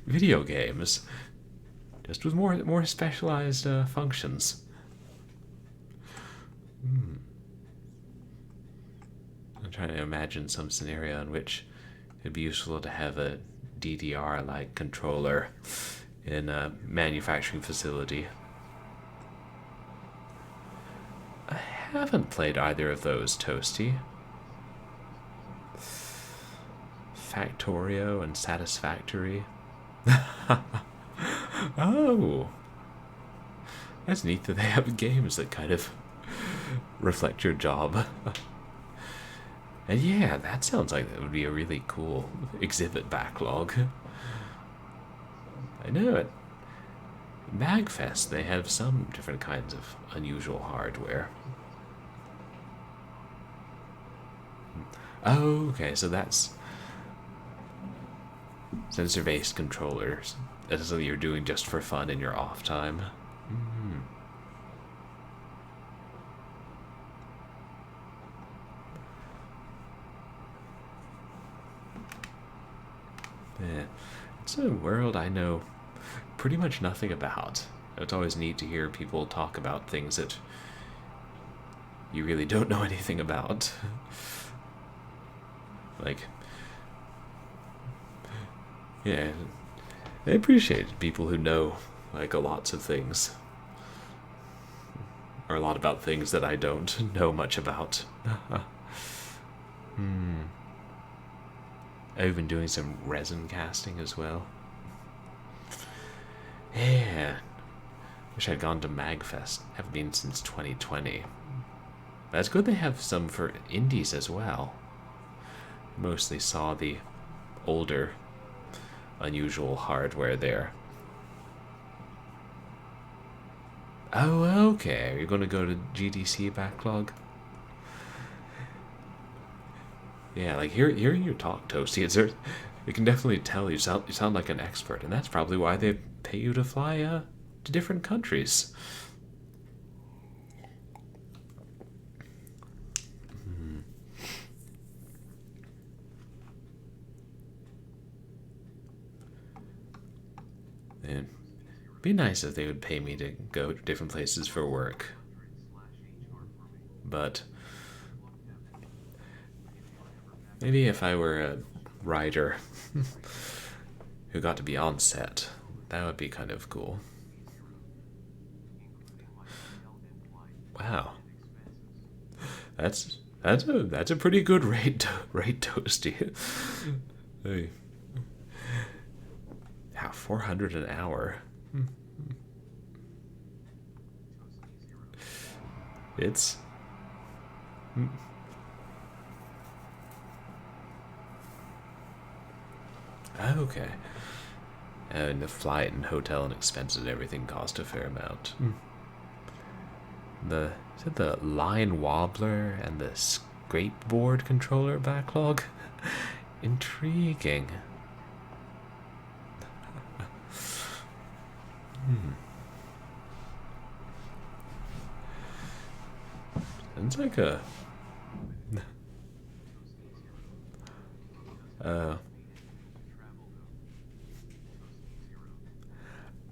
S1: video games, just with more specialized functions. I'm trying to imagine some scenario in which it'd be useful to have a DDR-like controller in a manufacturing facility. I haven't played either of those, Toasty. Factorio and Satisfactory. Oh, that's neat that they have games that kind of reflect your job. And yeah, that sounds like that would be a really cool exhibit backlog. I know it. MagFest, they have some different kinds of unusual hardware. Oh, okay, so that's sensor-based controllers. That's something you're doing just for fun in your off time. Yeah. It's a world I know pretty much nothing about. It's always neat to hear people talk about things that you really don't know anything about. Like, yeah, I appreciate people who know, like, lots of things. Or a lot about things that I don't know much about. I've been doing some resin casting as well. Yeah. Wish I'd gone to MagFest. Haven't been since 2020. But it's good they have some for indies as well. Mostly saw the older, unusual hardware there. Oh, okay. Are you going to go to GDC backlog? Yeah, like hearing you talk, Toasty, it can definitely tell you sound like an expert, and that's probably why they pay you to fly to different countries. It'd be nice if they would pay me to go to different places for work, but maybe if I were a writer who got to be on set, that would be kind of cool. Wow. That's That's a pretty good rate, Toasty. Hey. Yeah, 400 an hour. It's okay. And the flight and hotel and expenses and everything cost a fair amount. Is it the line wobbler and the scrapeboard controller backlog? Intriguing. Sounds like a. Uh,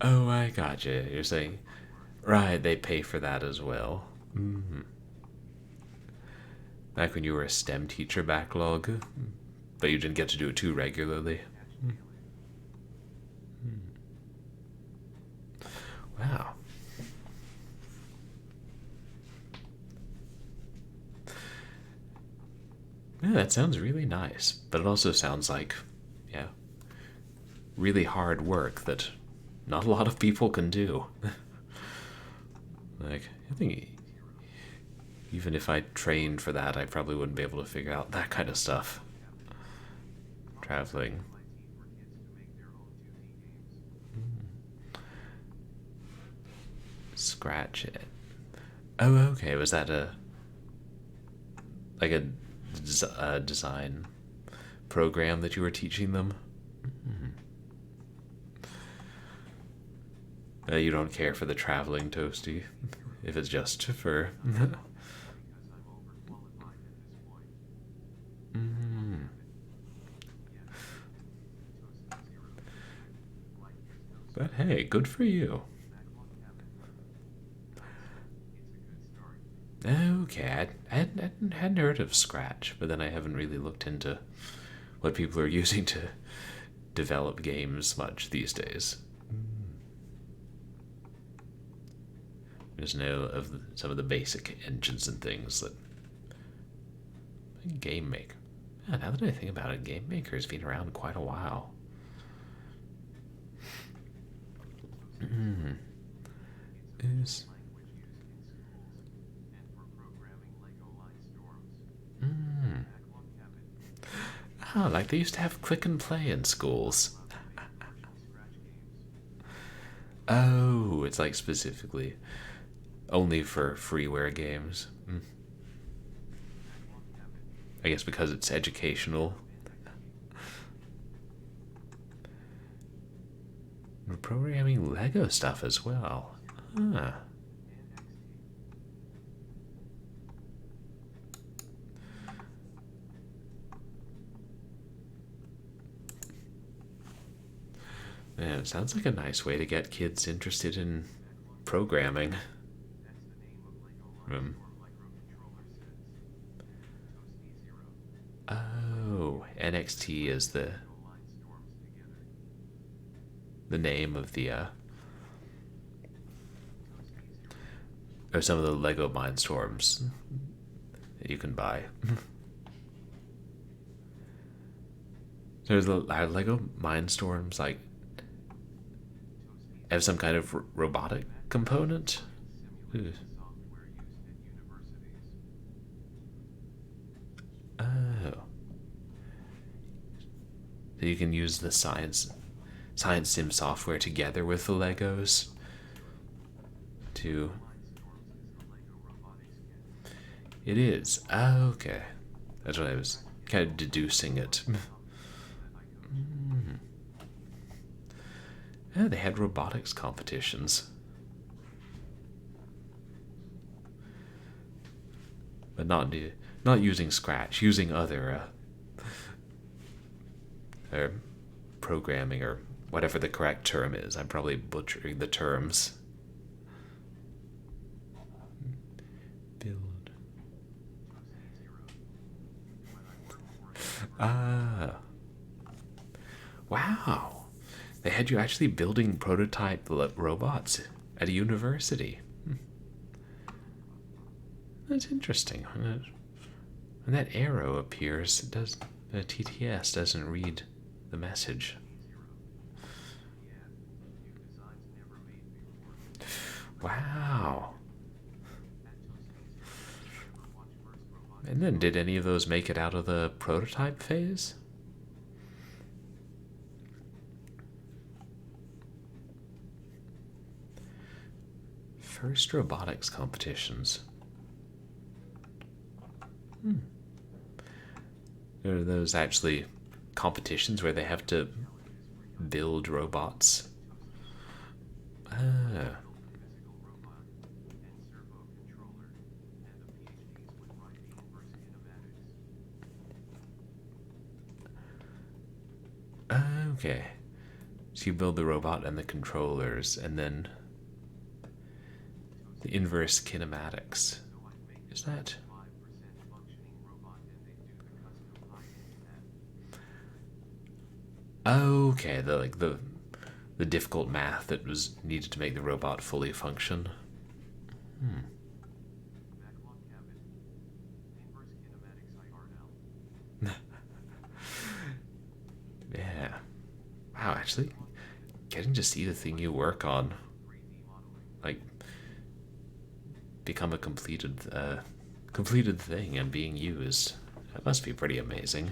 S1: oh, I gotcha. You're saying, right? They pay for that as well. Back when you were a STEM teacher backlog, but you didn't get to do it too regularly. Wow. Yeah, that sounds really nice, but it also sounds like, yeah, really hard work that not a lot of people can do. Like, I think even if I trained for that, I probably wouldn't be able to figure out that kind of stuff. Traveling. Scratch it. Oh, okay. Was that like a design program that you were teaching them? You don't care for the traveling, Toasty, if it's just for. But hey, good for you. Okay, I hadn't heard of Scratch, but then I haven't really looked into what people are using to develop games much these days. I just know of some of the basic engines and things that Game Maker. Yeah, now that I think about it, Game Maker has been around quite a while. Is oh, like they used to have click and play in schools. Oh, it's like specifically only for freeware games. I guess because it's educational. We're programming Lego stuff as well. Huh. Yeah, it sounds like a nice way to get kids interested in programming. Oh, NXT is the name of the or some of the Lego Mindstorms that you can buy. There's are Lego Mindstorms like have some kind of robotic component. Ugh. Oh, so you can use the science sim software together with the Legos to. It is. Oh, okay. That's what I was kind of deducing it. Yeah, they had robotics competitions. But not using Scratch, using other or programming or whatever the correct term is. I'm probably butchering the terms. Build. Ah. Wow. They had you actually building prototype robots at a university. That's interesting. When that arrow appears, it does the TTS doesn't read the message. Wow. And then did any of those make it out of the prototype phase? First robotics competitions. Are those actually competitions where they have to build robots? Ah. Okay. So you build the robot and the controllers, and then the inverse kinematics. Is that? Okay, the difficult math that was needed to make the robot fully function. Yeah. Wow, actually, getting to see the thing you work on, like, become a completed thing and being used. That must be pretty amazing.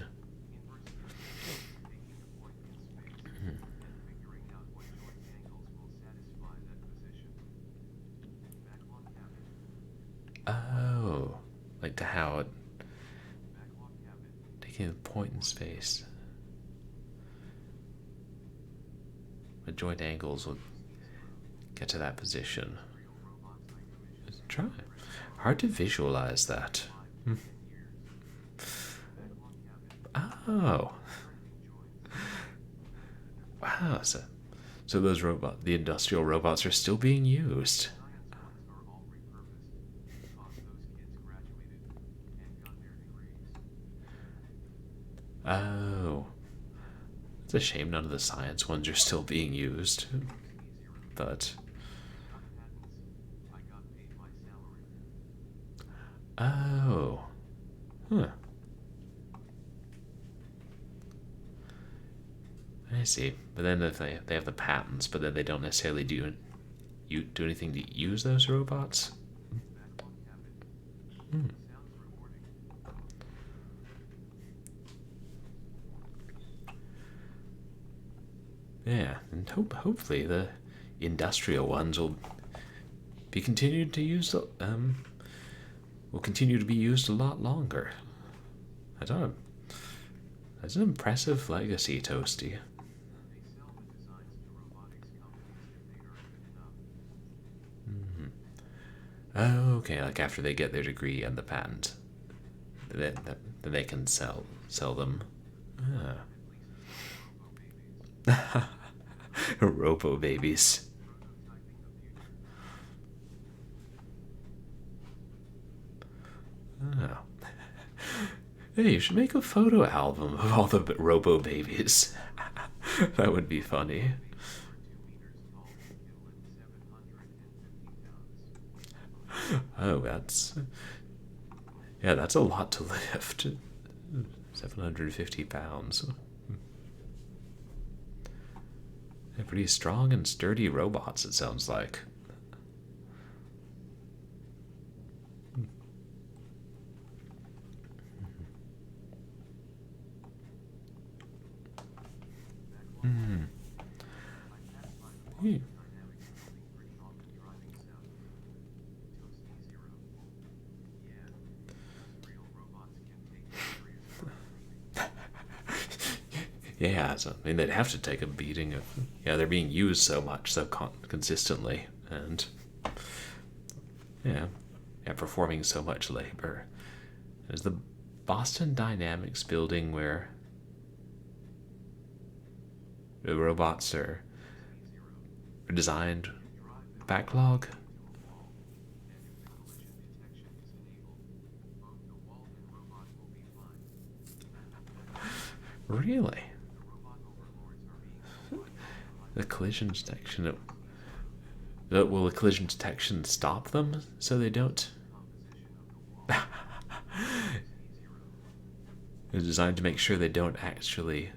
S1: Oh, like to how it taking the point in space. The joint angles will get to that position. Let's try. Hard to visualize that. Oh, wow. So the industrial robots are still being used. Oh, it's a shame none of the science ones are still being used. But oh, huh. I see. But then if they have the patents, but then they don't necessarily do anything to use those robots. Yeah, and hopefully the industrial ones will be continued to use will continue to be used a lot longer. I don't know. That's an impressive legacy, Toasty. Oh, okay, like after they get their degree and the patent, then they can sell them. Ah. Robo babies. Oh. Hey, you should make a photo album of all the robo babies. That would be funny. Oh, that's a lot to lift. 750 pounds. They're pretty strong and sturdy robots, it sounds like. Hmm. Yeah, so, I mean, they'd have to take a beating. Yeah, they're being used so much, so consistently, and yeah, performing so much labor. There's the Boston Dynamics building where the robots are designed. Backlog. Really? The collision detection. Will the collision detection stop them so they don't? It's designed to make sure they don't actually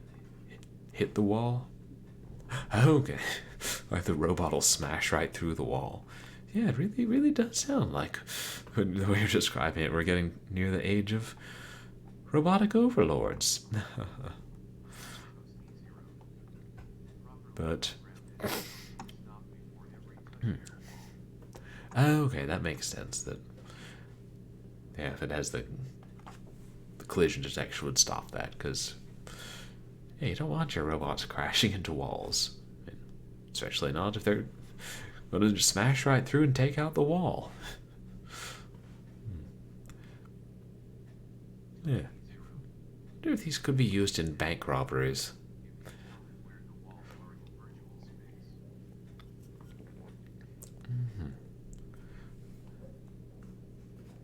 S1: hit the wall. Okay. Like the robot will smash right through the wall. Yeah, it really, really does sound like the way you're describing it. We're getting near the age of robotic overlords. But okay, that makes sense. That yeah, if it has the collision detection would stop that because yeah, you don't want your robots crashing into walls, especially not if they're going to just smash right through and take out the wall. Yeah, I wonder if these could be used in bank robberies.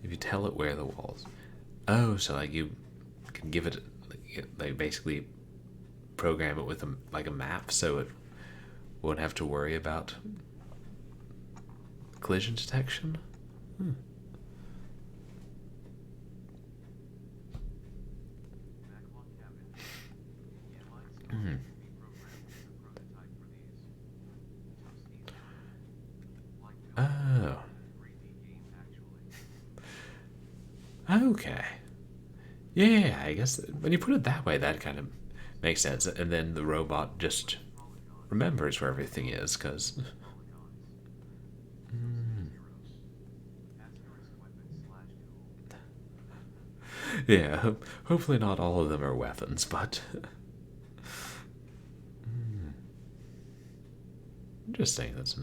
S1: If you tell it where the walls. Oh, so like you can give it like basically program it with like a map, so it won't have to worry about collision detection. Hmm. Hmm. Oh. Okay. Yeah, I guess when you put it that way, that kind of makes sense. And then the robot just remembers where everything is, because. Yeah, hopefully not all of them are weapons, but. Interesting. That's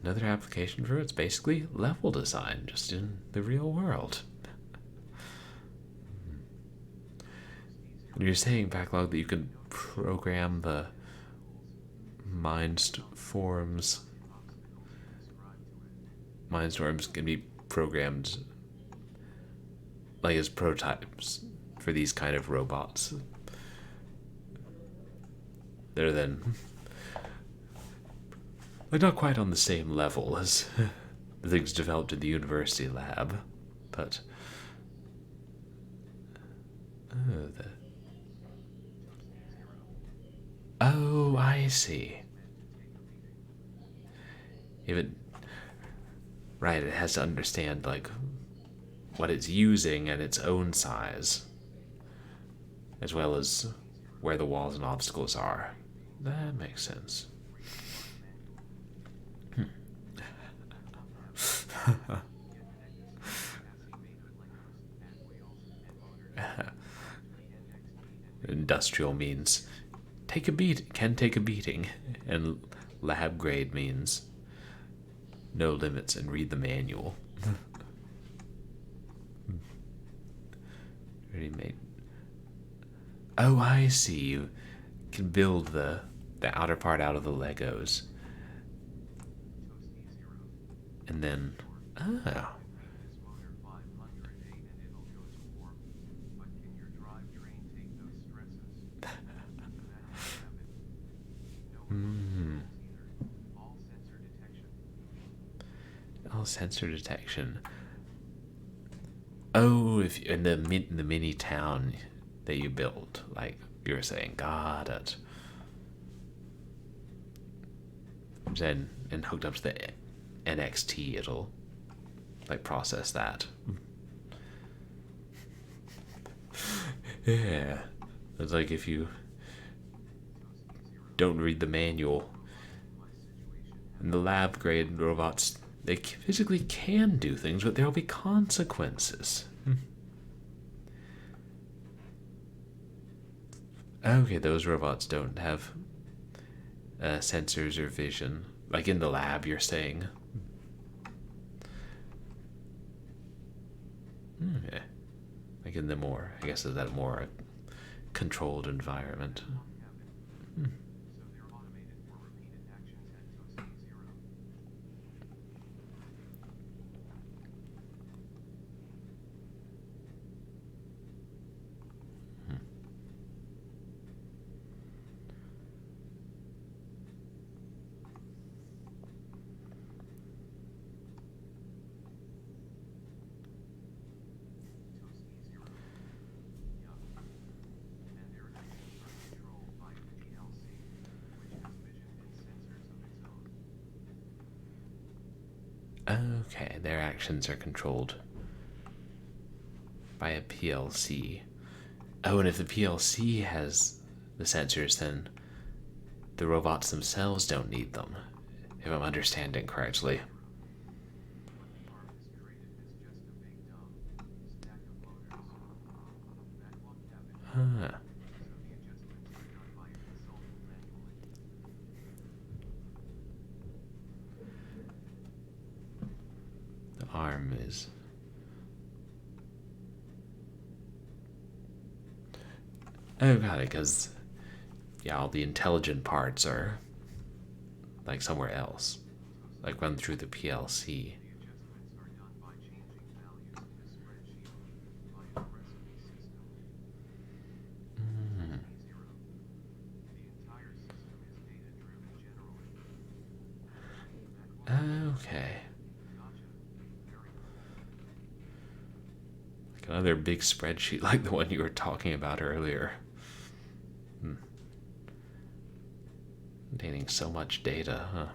S1: another application for it. It's basically level design, just in the real world. And you're saying, Backlog, that you can program the mindstorms. Mindstorms can be programmed like as prototypes for these kind of robots. They're then like not quite on the same level as the things developed in the university lab, but the, oh, I see. Even right, it has to understand like what it's using and its own size, as well as where the walls and obstacles are. That makes sense. Industrial means can take a beating, and lab grade means no limits and read the manual. Ready made. Oh, I see. You can build the outer part out of the Legos, and then oh. Mm. All sensor detection. Oh, if in the mini town that you built, like you were saying, got it. Then and hooked up to the NXT, it'll like process that. Yeah, it's like if you don't read the manual, and the lab grade robots, they physically can do things, but there will be consequences. Okay, those robots don't have sensors or vision. Like in the lab, you're saying. Yeah. Like in the more, I guess, is that more controlled environment? Okay, their actions are controlled by a PLC. Oh, and if the PLC has the sensors, then the robots themselves don't need them, if I'm understanding correctly. Huh. The arm is... Oh, got it, because, yeah, all the intelligent parts are, like, somewhere else. Like, run through the PLC. Okay. Like another big spreadsheet like the one you were talking about earlier. Containing so much data, huh?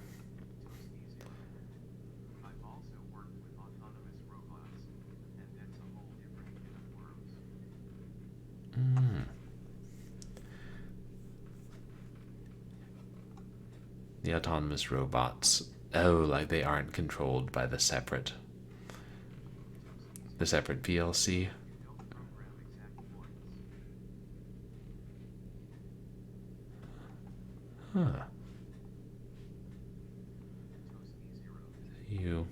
S1: The autonomous robots. Oh, like they aren't controlled by the separate PLC. Huh. You.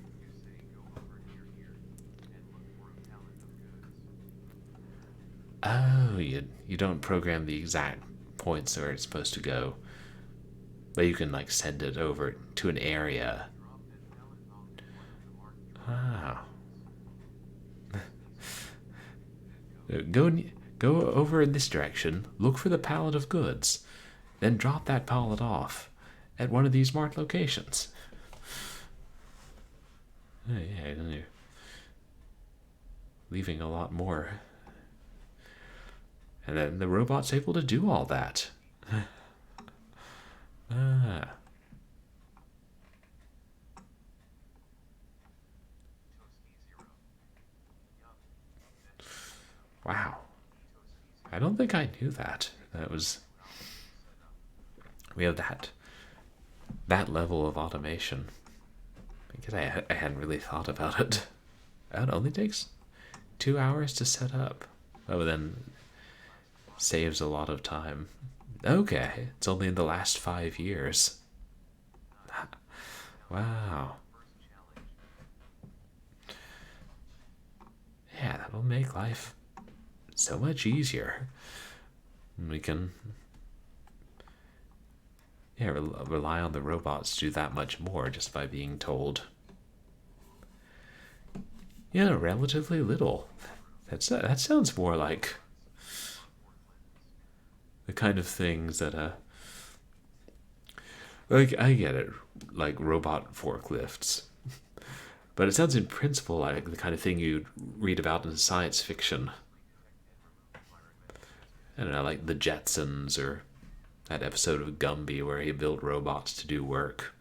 S1: Oh, you don't program the exact points where it's supposed to go, but you can like send it over to an area. Ah. Go go over in this direction. Look for the pallet of goods, then drop that pallet off at one of these marked locations. Oh, yeah, then you're leaving a lot more. And then the robot's able to do all that. Ah. Wow. I don't think I knew that. We have that level of automation. Because I hadn't really thought about it. It only takes 2 hours to set up. Oh, then saves a lot of time. Okay, it's only in the last 5 years. Wow. Yeah, that'll make life so much easier. We can, yeah, rely on the robots to do that much more just by being told. Yeah, relatively little. That sounds more like the kind of things that like I get it, like robot forklifts, but it sounds in principle like the kind of thing you'd read about in science fiction. I don't know, like the Jetsons or that episode of Gumby where he built robots to do work.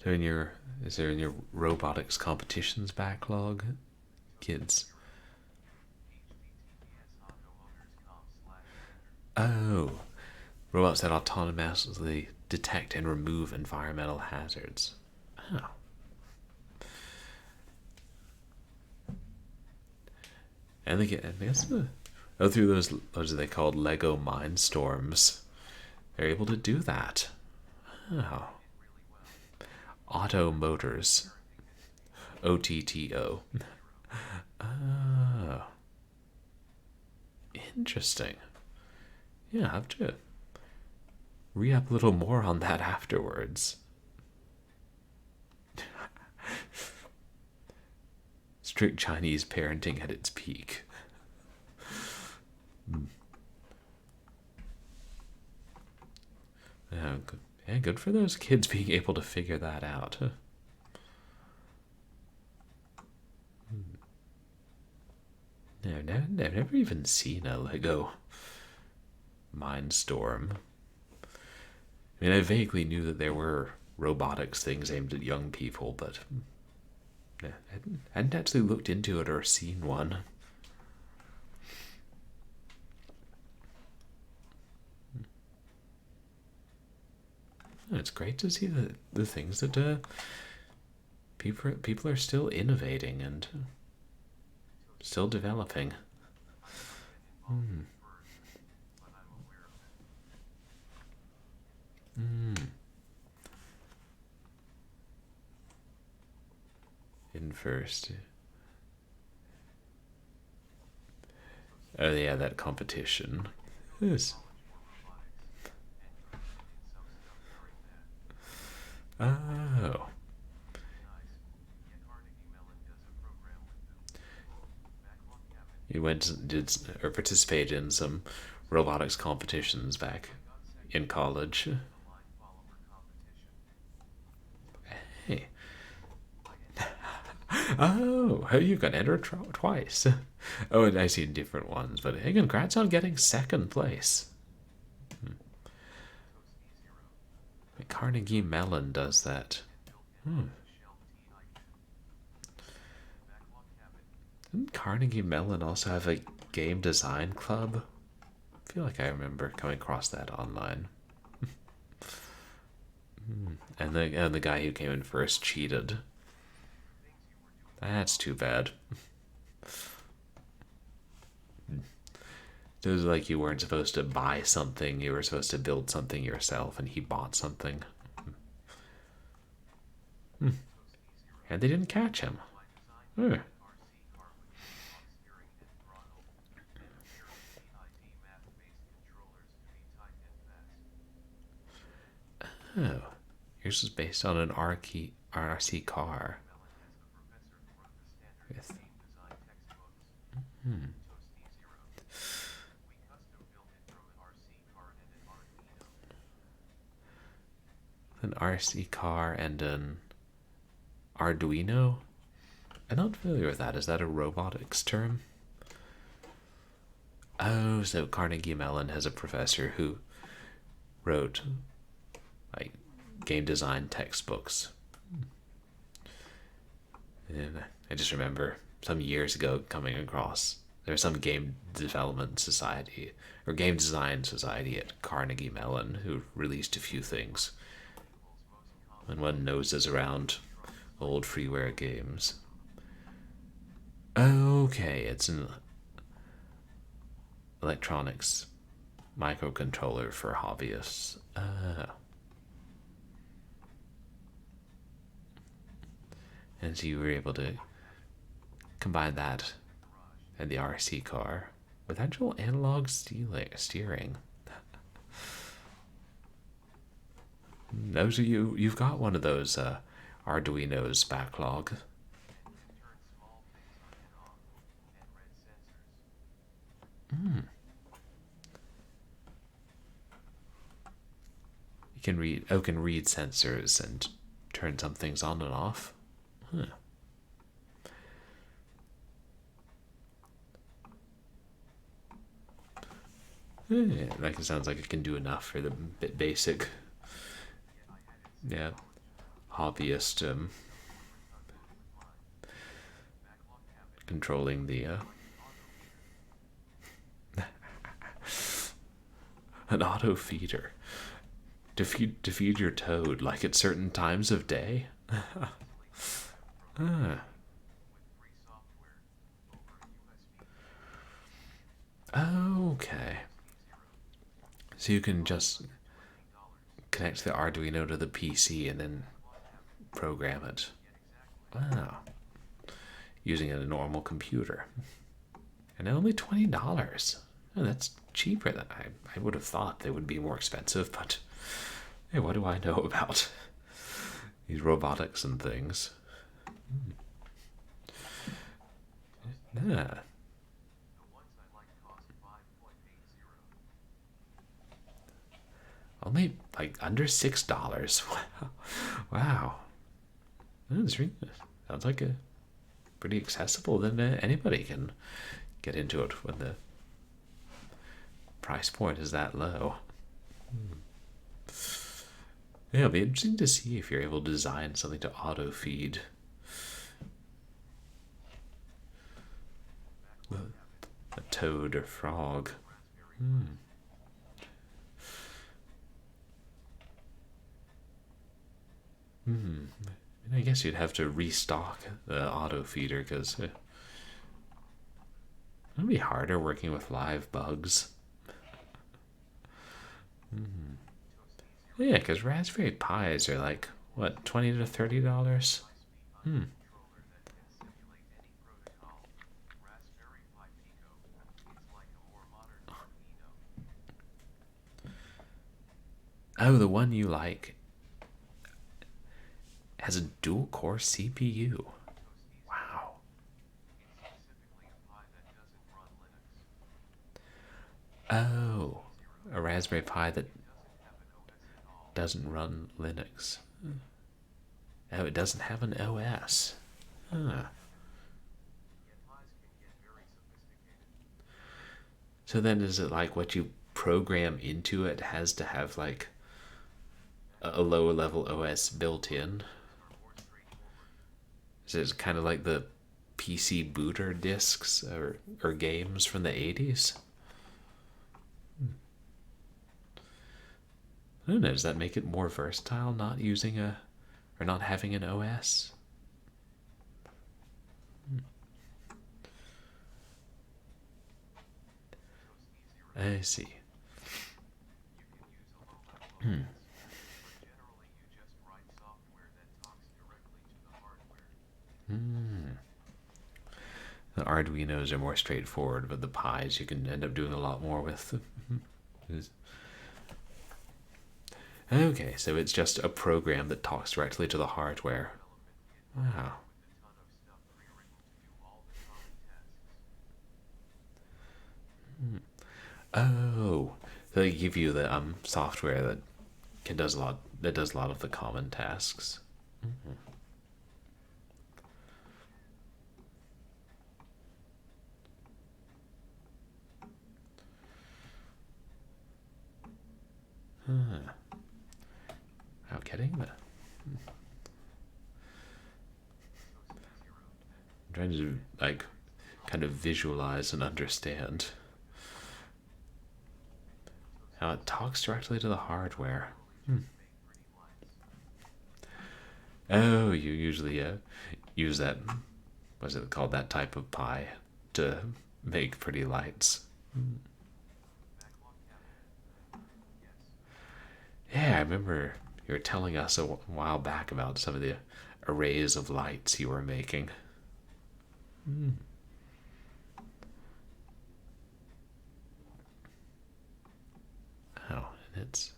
S1: So is there in your robotics competitions backlog, kids? Oh, robots that autonomously detect and remove environmental hazards. Oh. And they get, I guess, through those, what are they called? Lego Mindstorms. They're able to do that. Oh. Otto Motors. OTTO. Oh. Interesting. Yeah, I have to read up a little more on that afterwards. Strict Chinese parenting at its peak. Yeah, good for those kids being able to figure that out. No, I've never even seen a Lego Mindstorm. I mean, I vaguely knew that there were robotics things aimed at young people, but yeah, I hadn't actually looked into it or seen one. It's great to see the things that people are still innovating and still developing. Mm. Mm. In first. Oh yeah, that competition. Yes. Oh. You went and did or participated in some robotics competitions back in college. Hey. Oh, you got entered twice. Oh, and I see different ones, but hey, congrats on getting second place. Carnegie Mellon does that. Hmm. Didn't Carnegie Mellon also have a game design club? I feel like I remember coming across that online. And the guy who came in first cheated. That's too bad. It was like you weren't supposed to buy something, you were supposed to build something yourself, and he bought something. And they didn't catch him. Hmm. Oh, yours is based on an RC car. With, hmm. An RC car and an Arduino? I'm not familiar with that. Is that a robotics term? Oh, so Carnegie Mellon has a professor who wrote like game design textbooks. And I just remember some years ago coming across there's some game development society or game design society at Carnegie Mellon who released a few things. And one noses around old freeware games. Okay, it's an electronics microcontroller for hobbyists. And so you were able to combine that and the RC car with actual analog steering. Those are you've got one of those Arduino's backlog. Mm. You can read sensors and turn some things on and off. Huh. Yeah, that sounds like it can do enough for the basic, yeah, hobbyist controlling the an auto feeder to feed your toad like at certain times of day. Ah. Okay. So you can just connect the Arduino to the PC and then program it. Wow. Using a normal computer. And only $20. Oh, that's cheaper than I would have thought they would be more expensive, but hey, what do I know about these robotics and things? Yeah. Only like under $6. Wow. That's really, sounds like a pretty accessible. Then anybody can get into it when the price point is that low. Yeah, it'll be interesting to see if you're able to design something to auto feed a toad or frog. I guess you'd have to restock the auto feeder because it'd be harder working with live bugs. Yeah, because Raspberry Pis are like, what, $20 to $30? Hmm. Oh, the one you like has a dual core CPU. Wow. Oh, a Raspberry Pi that doesn't run Linux. Oh, it doesn't have an OS. Huh. So then is it like what you program into it has to have like a lower level OS built in? Is it kind of like the PC booter discs or games from the 80s? I don't know, does that make it more versatile not using a or not having an OS? I see. The Arduinos are more straightforward, but the Pis you can end up doing a lot more with. Okay, so it's just a program that talks directly to the hardware. Wow. Oh, so they give you the software that does a lot of the common tasks. How getting that? I'm trying to like kind of visualize and understand how it talks directly to the hardware. Oh, you usually use that, what's it called, that type of pie to make pretty lights. Yeah, I remember you were telling us a while back about some of the arrays of lights you were making. Oh, and it's.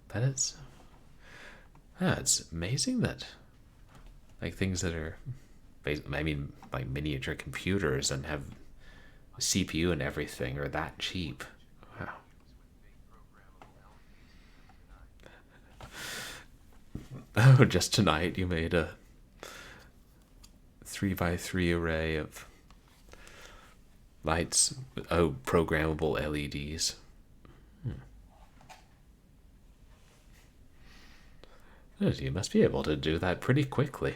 S1: But it's amazing that, like, things that are, I mean, like miniature computers and have CPU and everything are that cheap. Wow. Oh, just tonight you made a 3 by 3 array of lights. Oh, programmable LEDs. Oh, you must be able to do that pretty quickly.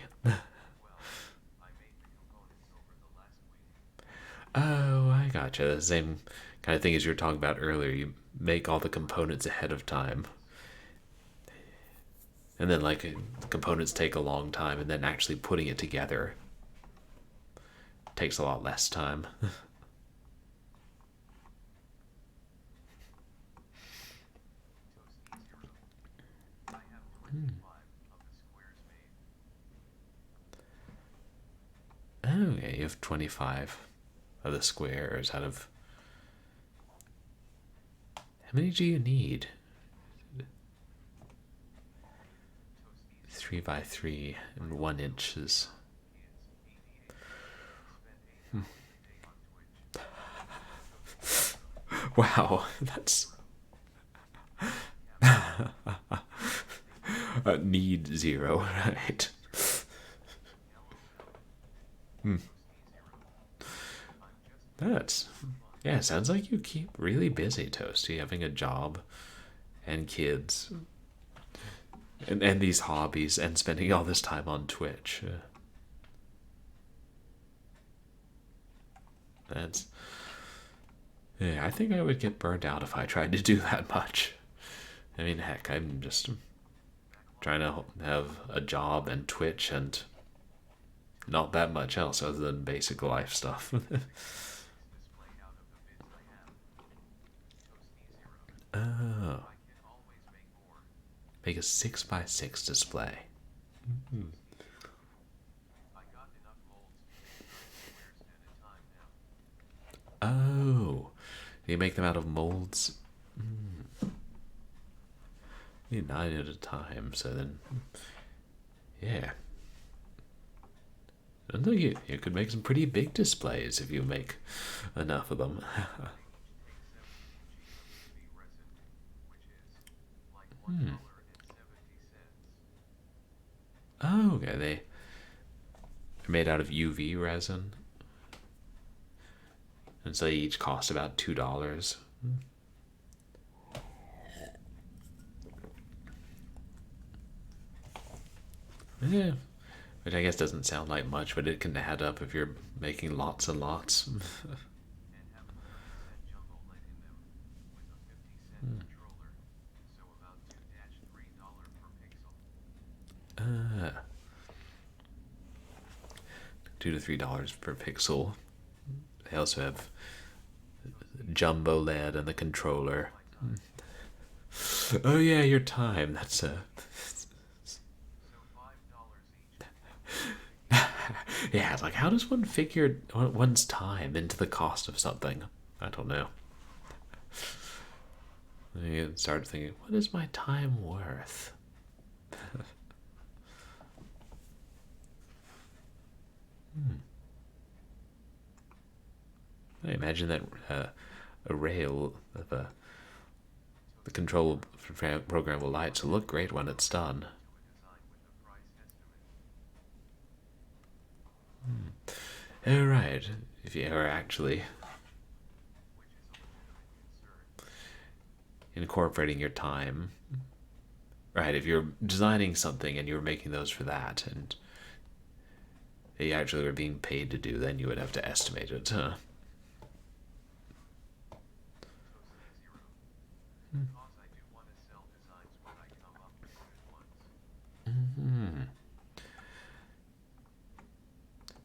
S1: Oh, I gotcha. The same kind of thing as you were talking about earlier. You make all the components ahead of time. And then, like, components take a long time, and then actually putting it together takes a lot less time. Okay, you have 25 of the squares out of. How many do you need? 3 by 3 and 1 inches. Wow, that's. Need 0, right? That's yeah. Sounds like you keep really busy, Toasty, having a job and kids and these hobbies and spending all this time on Twitch. That's yeah. I think I would get burned out if I tried to do that much. I mean, heck, I'm just trying to have a job and Twitch and not that much else other than basic life stuff. Oh, make a 6x6 display. Oh, you make them out of molds. You need 9 at a time, so then, yeah. I think you could make some pretty big displays if you make enough of them. Oh, okay, they're made out of UV resin, and so they each cost about $2. Yeah, which I guess doesn't sound like much, but it can add up if you're making lots and lots. uh, $2 to $3 per pixel. They also have jumbo LED and the controller. Oh yeah, your time. That's a yeah. It's like how does one figure one's time into the cost of something? I don't know. You start thinking, what is my time worth? I imagine that a rail of the control programmable lights will look great when it's done. Oh, right. If you are actually incorporating your time, right? If you're designing something and you're making those for that, and you actually were being paid to do, then you would have to estimate it, huh?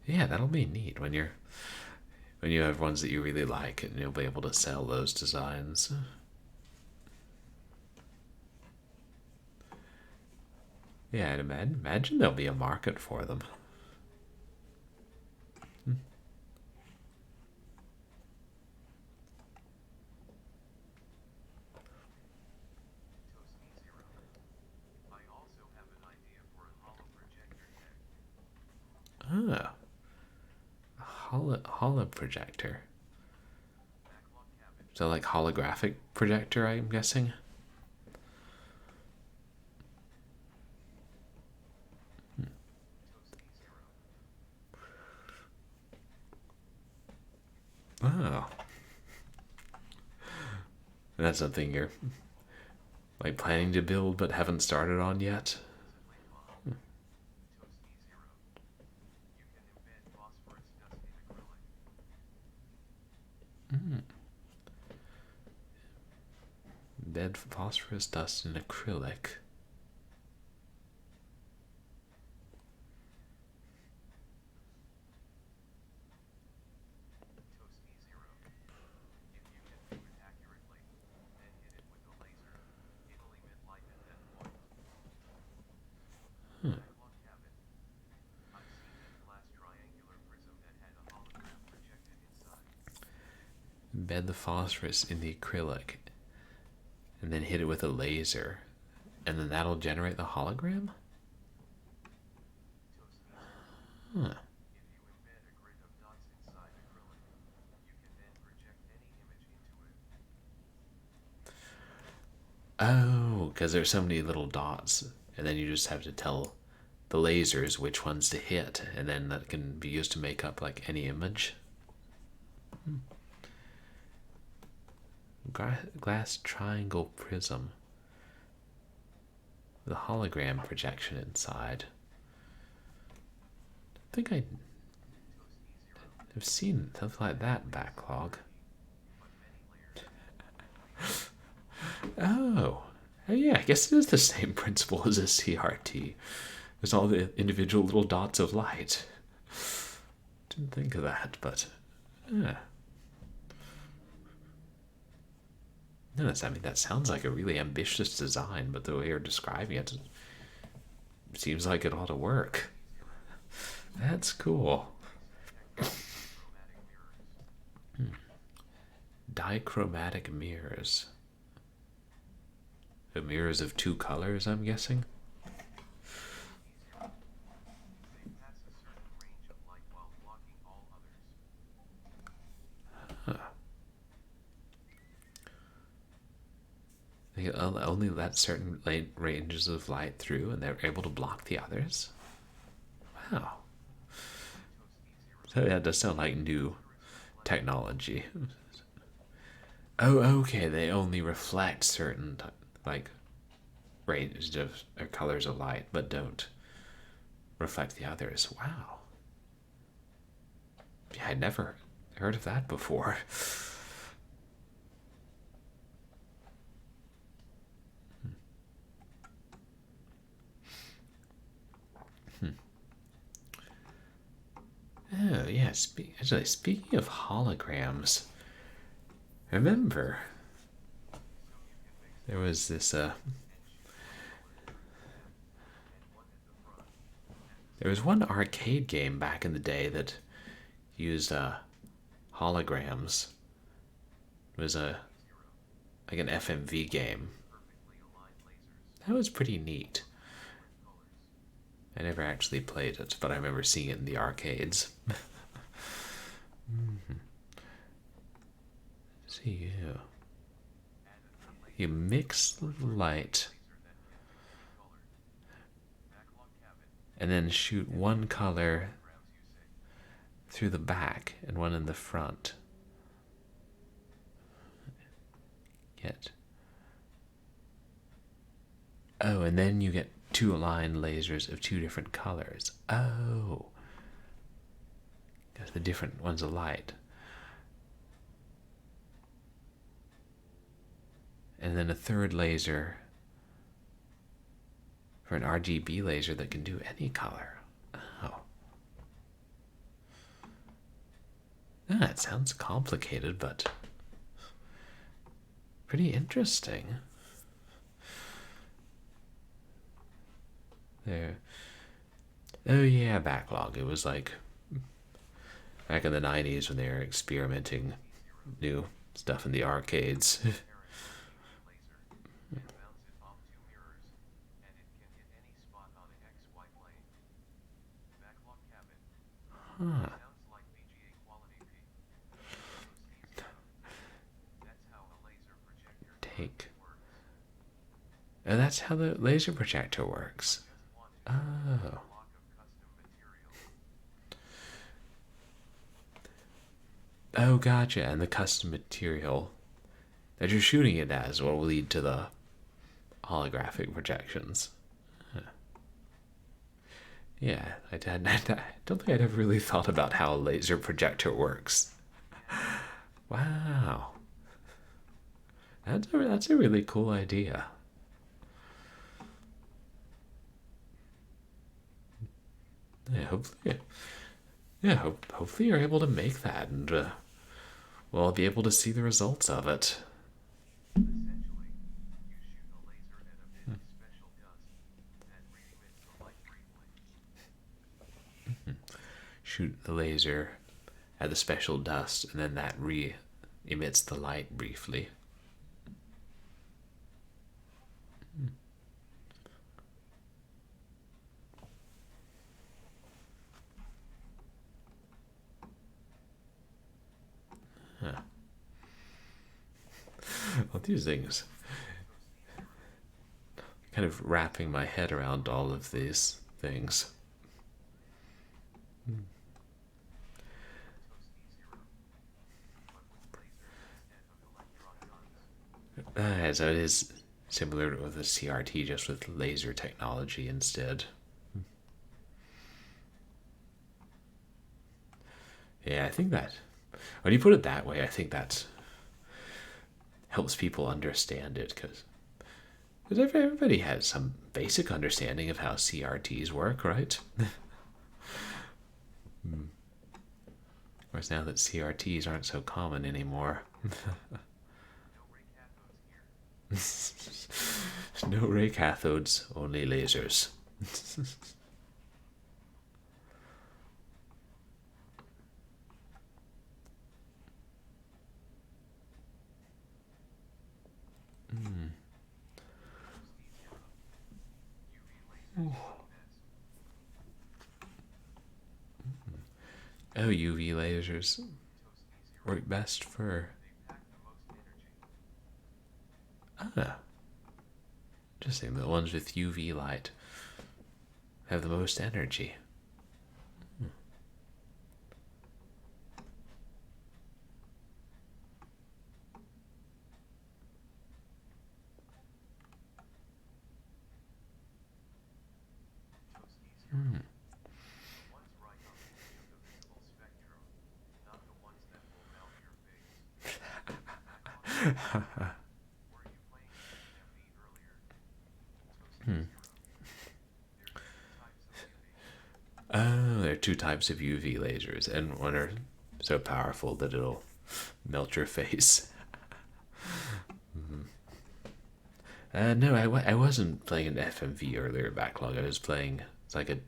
S1: Yeah, that'll be neat when you have ones that you really like and you'll be able to sell those designs. Yeah, I'd imagine there'll be a market for them. Oh, holo projector. So like holographic projector, I'm guessing. Oh, and that's something you're like planning to build but haven't started on yet. Embed phosphorus dust in acrylic. Embed the phosphorus in the acrylic and then hit it with a laser, and then that'll generate the hologram? Huh. Oh, because there's so many little dots, and then you just have to tell the lasers, which ones to hit, and then that can be used to make up like any image. Glass triangle prism. The hologram projection inside. I think I've seen something like that backlog. Oh, yeah, I guess it is the same principle as a CRT. There's all the individual little dots of light. Didn't think of that, but yeah. Notice, I mean, that sounds like a really ambitious design, but the way you're describing it seems like it ought to work. That's cool. Dichromatic mirrors. The mirrors of two colors, I'm guessing? Huh. They only let certain ranges of light through, and they're able to block the others? Wow. So that does sound like new technology. Oh, okay, they only reflect certain, like, ranges of or colors of light, but don't reflect the others. Wow. Yeah, I'd never heard of that before. Oh, yeah, actually, speaking of holograms, remember, there was this, there was one arcade game back in the day that used, holograms. It was like an FMV game. That was pretty neat. I never actually played it, but I remember seeing it in the arcades. See you. You mix the light and then shoot one color through the back and one in the front. Get. Oh, and then you get two line lasers of two different colors. Oh. Because the different ones of light. And then a third laser for an RGB laser that can do any color. Oh. That sounds complicated, but pretty interesting. There. Oh yeah, backlog. It was like back in the 90s when they were experimenting new stuff in the arcades. Huh. Take. And that's how the laser projector works. Oh. Oh, gotcha. And the custom material that you're shooting it as will lead to the holographic projections. Huh. Yeah, I don't think I'd ever really thought about how a laser projector works. Wow. That's a really cool idea. Yeah, hopefully you're able to make that, and we'll be able to see the results of it. Shoot the laser at the special dust, and then that emits the light briefly. Huh. Well, these things, kind of wrapping my head around all of these things. So it is similar with a CRT, just with laser technology instead. Yeah, I think that when you put it that way, I think that helps people understand it because everybody has some basic understanding of how CRTs work, right? Whereas now that CRTs aren't so common anymore. No ray cathodes, only lasers. Oh, UV lasers work best for. Ah, interesting. The ones with UV light have the most energy. Oh, there are two types of UV lasers, and one are so powerful that it'll melt your face. No, I wasn't playing an FMV earlier backlog. I was playing, it's like a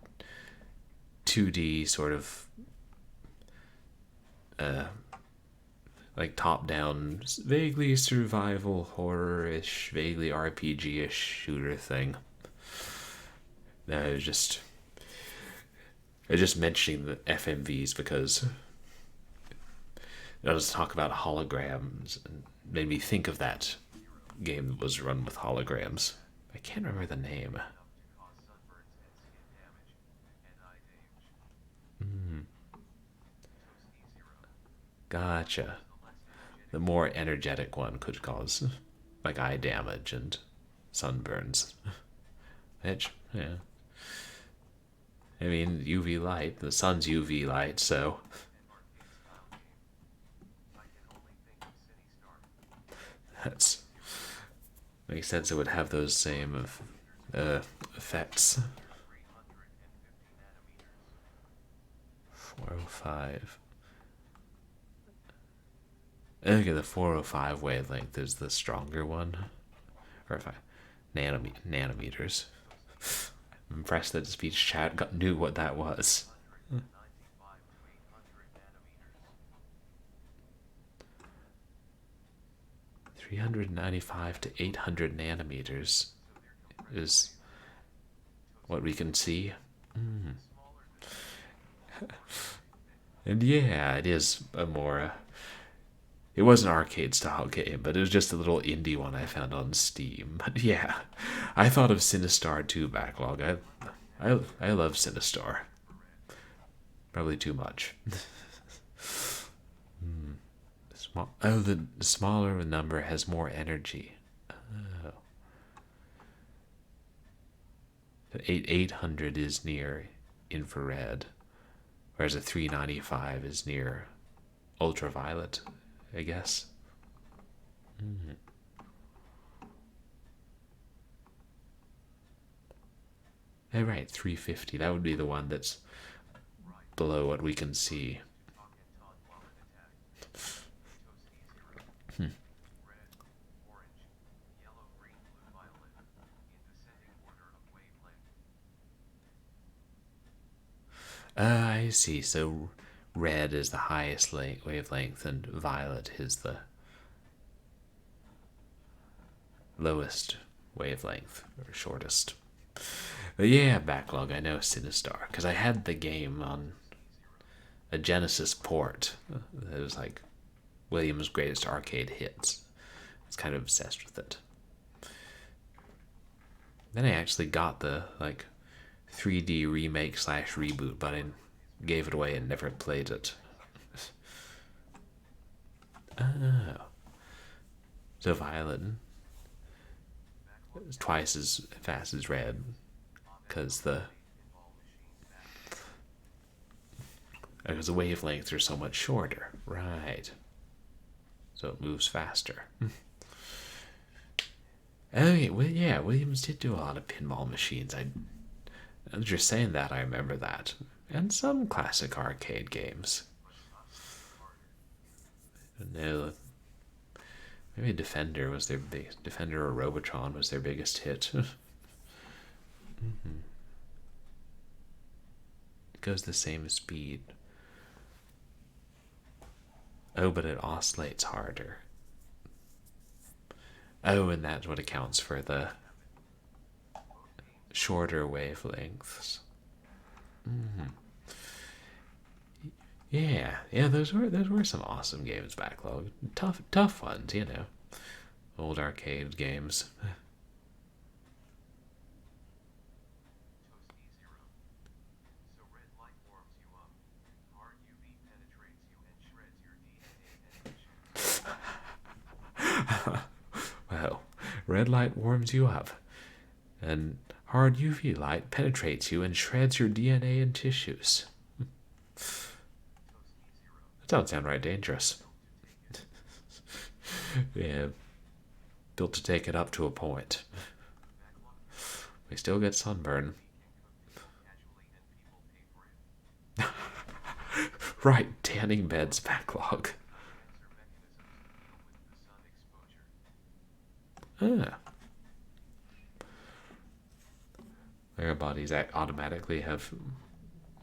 S1: 2D sort of like top-down, vaguely survival horror-ish, vaguely RPG-ish shooter thing. No, I was just mentioning the FMVs because I was talk about holograms and made me think of that game that was run with holograms. I can't remember the name. Gotcha. The more energetic one could cause like eye damage and sunburns. Which, yeah. I mean, UV light, the sun's UV light, so that's makes sense. It would have those same effects. 405. Okay, the 405 wavelength is the stronger one. Or if I nanometers. I'm impressed that speech chat knew what that was. 395 to 800 nanometers is what we can see. And yeah, it is a more. It was an arcade style game, but it was just a little indie one I found on Steam. But yeah, I thought of Sinister 2 backlog. I love Sinister. Probably too much. Oh, the smaller number has more energy. Oh. 800 is near infrared, whereas a 395 is near ultraviolet, I guess. Oh, right, 350. That would be the one that's below what we can see. I see. So red is the highest wavelength, and violet is the lowest wavelength, or shortest. But yeah, backlog, I know Sinister, because I had the game on a Genesis port. It was like Williams' greatest arcade hits. I was kind of obsessed with it. Then I actually got the, like, 3D remake slash reboot, but I gave it away and never played it. Oh. So violet is twice as fast as red because the wavelengths are so much shorter. Right. So it moves faster. Oh yeah, well, yeah, Williams did do a lot of pinball machines. Just saying that, I remember that. And some classic arcade games. No, maybe Defender was their big Defender or Robotron was their biggest hit. Mm-hmm. It goes the same speed. Oh, but it oscillates harder. Oh, and that's what accounts for the shorter wavelengths. Mm-hmm. Yeah, those were some awesome games backlog. Tough ones, you know. Old arcade games. Well, red light warms you up, and hard UV light penetrates you and shreds your DNA and tissues. That don't sound right dangerous. Yeah, built to take it up to a point. We still get sunburn. Right, tanning beds backlog. Ah. Our bodies automatically have,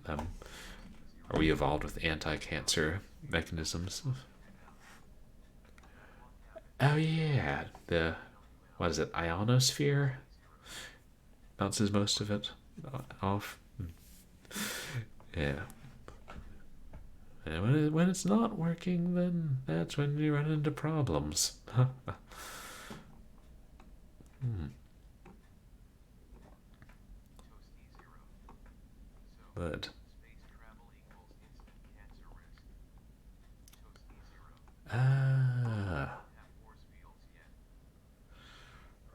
S1: are we evolved with anti-cancer mechanisms? Oh yeah, what is it, ionosphere? Bounces most of it off. Yeah. And when it's not working, then that's when you run into problems. But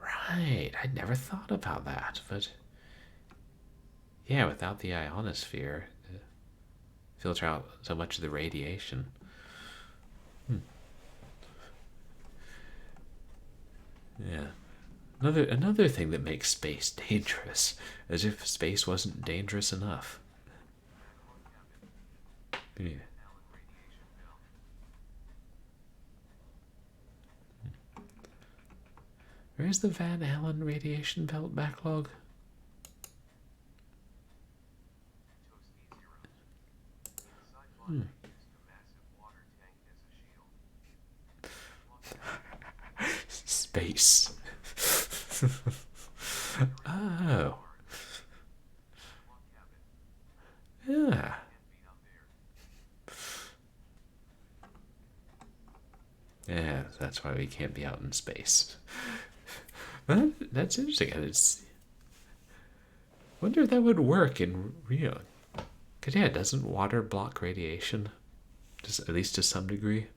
S1: right. I'd never thought about that, but yeah, without the ionosphere, filter out so much of the radiation. Yeah. Another thing that makes space dangerous, as if space wasn't dangerous enough. Yeah. Where's the Van Allen radiation belt backlog? Space. Oh. Yeah. Yeah, that's why we can't be out in space. Well, that's interesting. Wonder if that would work in real. Because, yeah, doesn't water block radiation? Just, at least to some degree?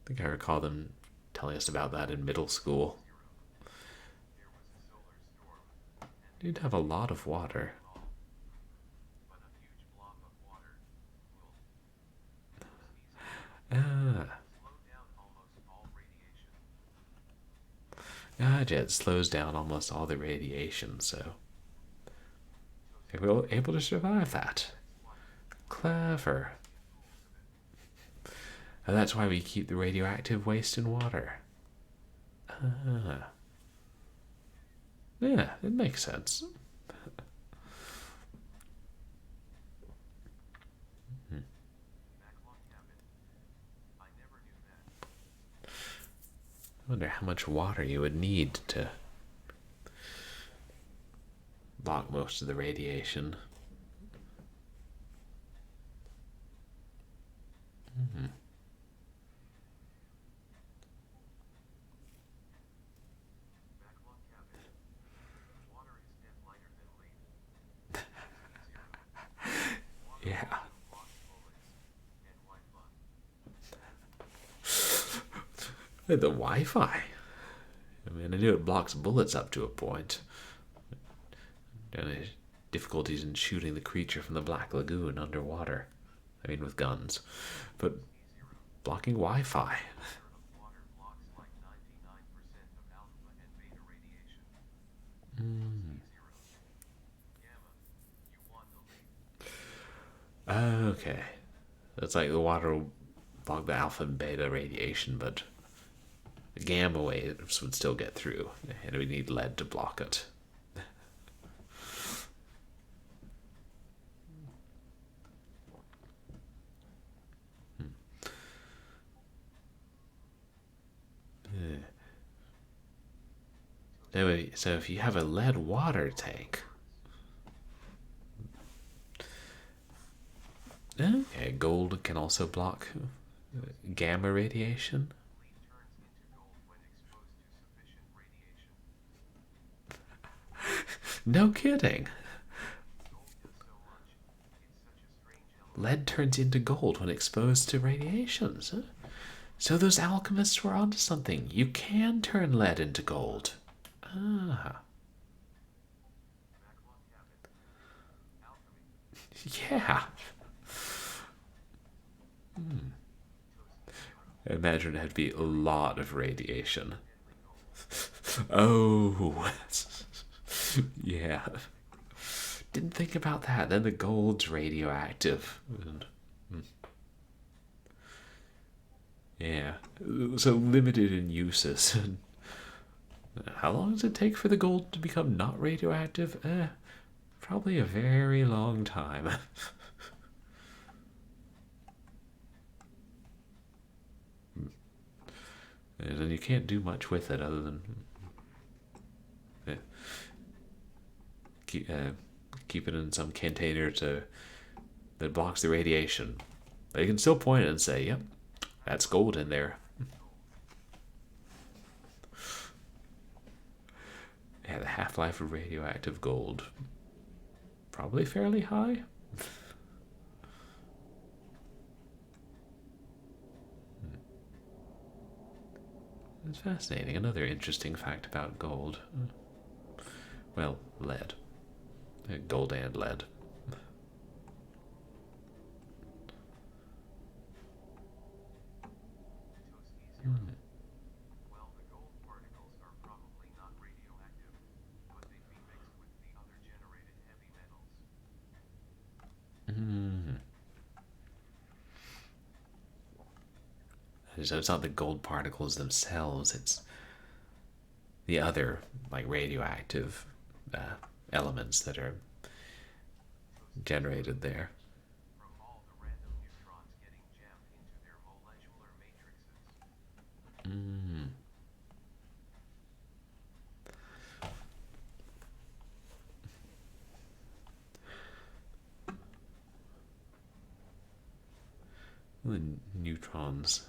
S1: I think I recall them telling us about that in middle school. You'd have a lot of water. Ah. Gotcha, it slows down almost all the radiation, so we're able to survive that. Clever. And that's why we keep the radioactive waste in water. Ah. Yeah, it makes sense. I wonder how much water you would need to block most of the radiation. The Wi-Fi. I mean, I knew it blocks bullets up to a point. And difficulties in shooting the creature from the Black Lagoon underwater. I mean, with guns. But blocking Wi-Fi. Okay. It's like the water will block the alpha and beta radiation, but the gamma waves would still get through, and we need lead to block it. Anyway, so if you have a lead water tank, okay, gold can also block gamma radiation. No kidding. Lead turns into gold when exposed to radiations. Huh? So those alchemists were onto something. You can turn lead into gold. Ah. Yeah. I imagine it had to be a lot of radiation. Oh. Yeah. Didn't think about that. Then the gold's radioactive. Yeah. So limited in uses. How long does it take for the gold to become not radioactive? Probably a very long time. And then you can't do much with it other than keep it in some container that blocks the radiation. But you can still point it and say, "Yep, that's gold in there." Yeah, the half-life of radioactive gold probably fairly high. It's fascinating. Another interesting fact about gold. Well, lead. Gold and lead. So it's not the gold particles themselves, it's the other, like, radioactive elements that are generated there. The neutrons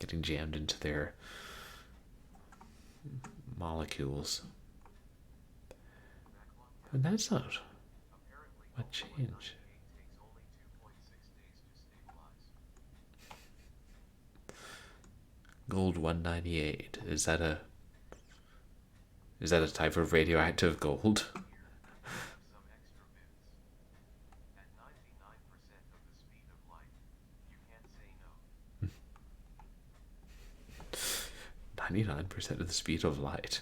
S1: getting jammed into their molecules. But that's not a change. Gold 198. Is that a type of radioactive gold? 99% of the speed of light.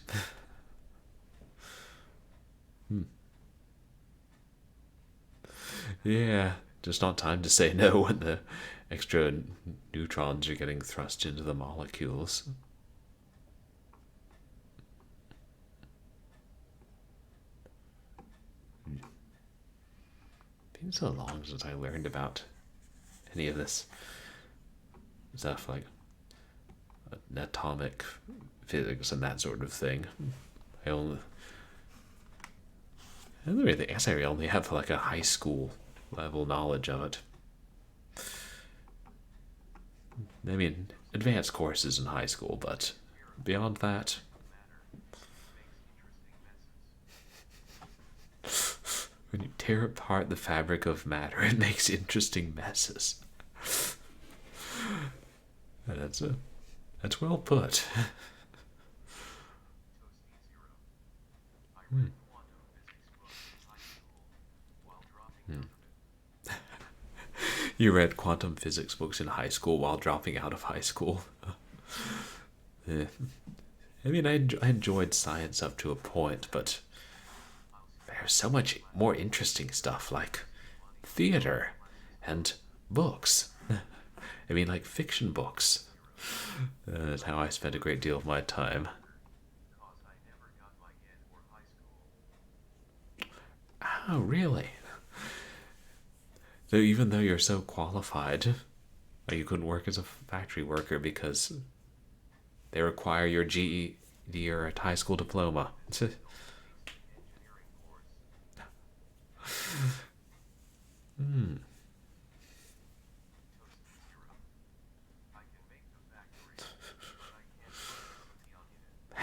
S1: Yeah, just not time to say no when the extra neutrons are getting thrust into the molecules. It's been so long since I learned about any of this stuff, like atomic physics and that sort of thing. I guess I only have like a high school level knowledge of it. I mean, advanced courses in high school, but beyond that, when you tear apart the fabric of matter, it makes interesting messes. That's well put. Hmm. You read quantum physics books in high school while dropping out of high school. Eh, I mean, I enjoyed science up to a point, but there's so much more interesting stuff like theater and books. I mean, like fiction books. That's how I spent a great deal of my time. Oh, really? So even though you're so qualified, you couldn't work as a factory worker because they require your GED or a high school diploma. Hmm,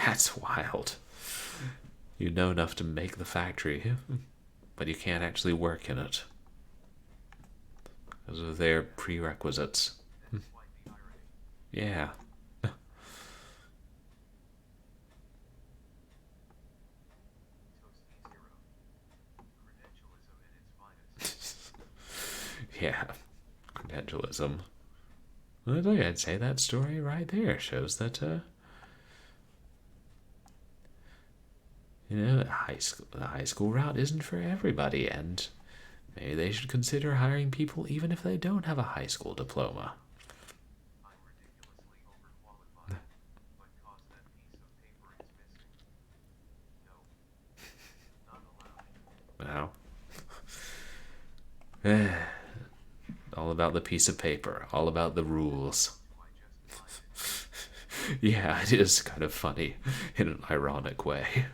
S1: that's wild. You know enough to make the factory, but you can't actually work in it because of their prerequisites. Yeah. Yeah. Credentialism. Well, I think I'd say that story right there shows that, the high school route isn't for everybody, and maybe they should consider hiring people even if they don't have a high school diploma. Now, all about the piece of paper, all about the rules. Yeah, it is kind of funny in an ironic way.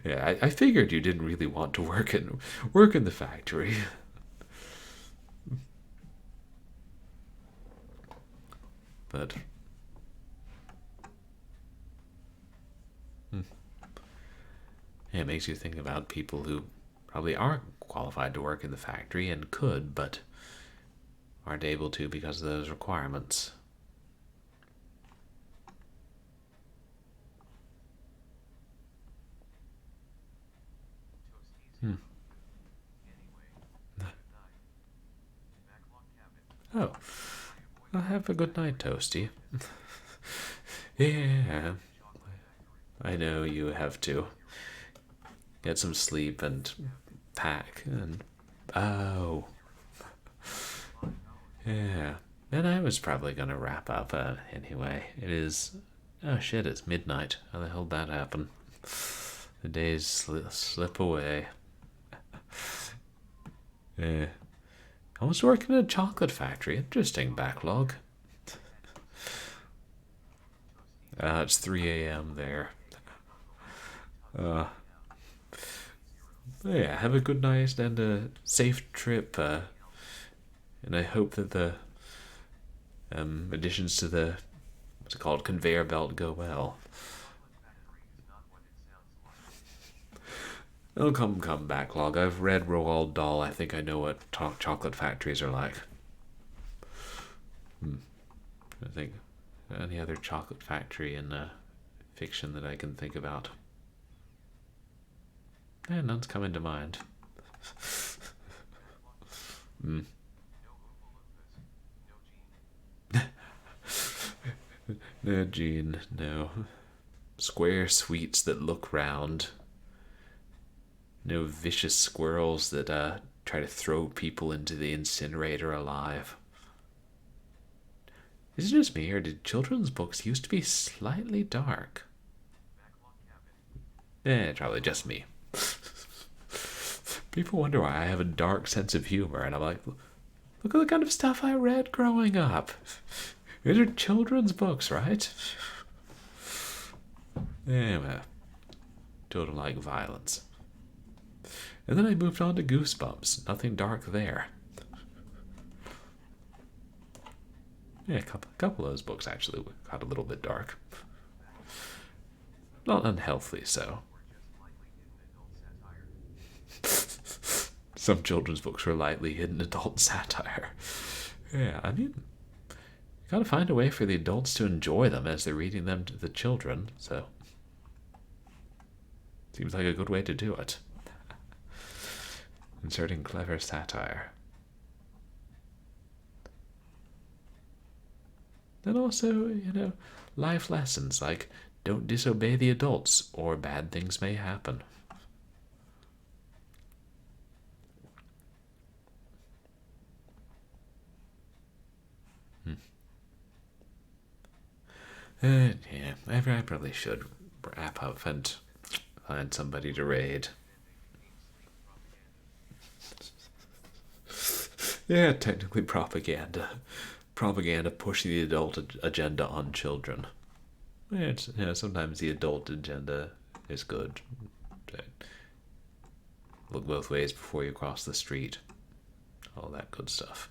S1: Yeah, I figured you didn't really want to work in the factory, but it makes you think about people who probably aren't qualified to work in the factory and could, but aren't able to because of those requirements. Hmm. Oh, well, have a good night, Toasty. Yeah, I know you have to get some sleep and pack and. Oh, yeah. And I was probably gonna wrap up anyway. It is. Oh shit, it's midnight. How the hell did that happen? The days slip away. Yeah. I was working at a chocolate factory. Interesting backlog. It's 3 a.m. there. Uh, yeah, have a good night and a safe trip. And I hope that the additions to the what's it called conveyor belt go well. Oh, come, backlog. I've read Roald Dahl. I think I know what chocolate factories are like. Hmm. I think any other chocolate factory in fiction that I can think about. None's coming to mind. Mm. No, Gene, no. Square sweets that look round. No vicious squirrels that try to throw people into the incinerator alive. Is it just me, or did children's books used to be slightly dark? Probably just me. People wonder why I have a dark sense of humor, and I'm like, look at the kind of stuff I read growing up. These are children's books, right? Anyway, children like violence. And then I moved on to Goosebumps. Nothing dark there. Yeah, a couple of those books actually got a little bit dark. Not unhealthy, so. Some children's books were lightly hidden adult satire. Yeah, I mean, gotta find a way for the adults to enjoy them as they're reading them to the children, so seems like a good way to do it. Inserting clever satire. And also, life lessons like don't disobey the adults or bad things may happen. Yeah, I probably should wrap up and find somebody to raid. Yeah, technically propaganda. Propaganda pushing the adult agenda on children. It's, sometimes the adult agenda is good. Look both ways before you cross the street. All that good stuff.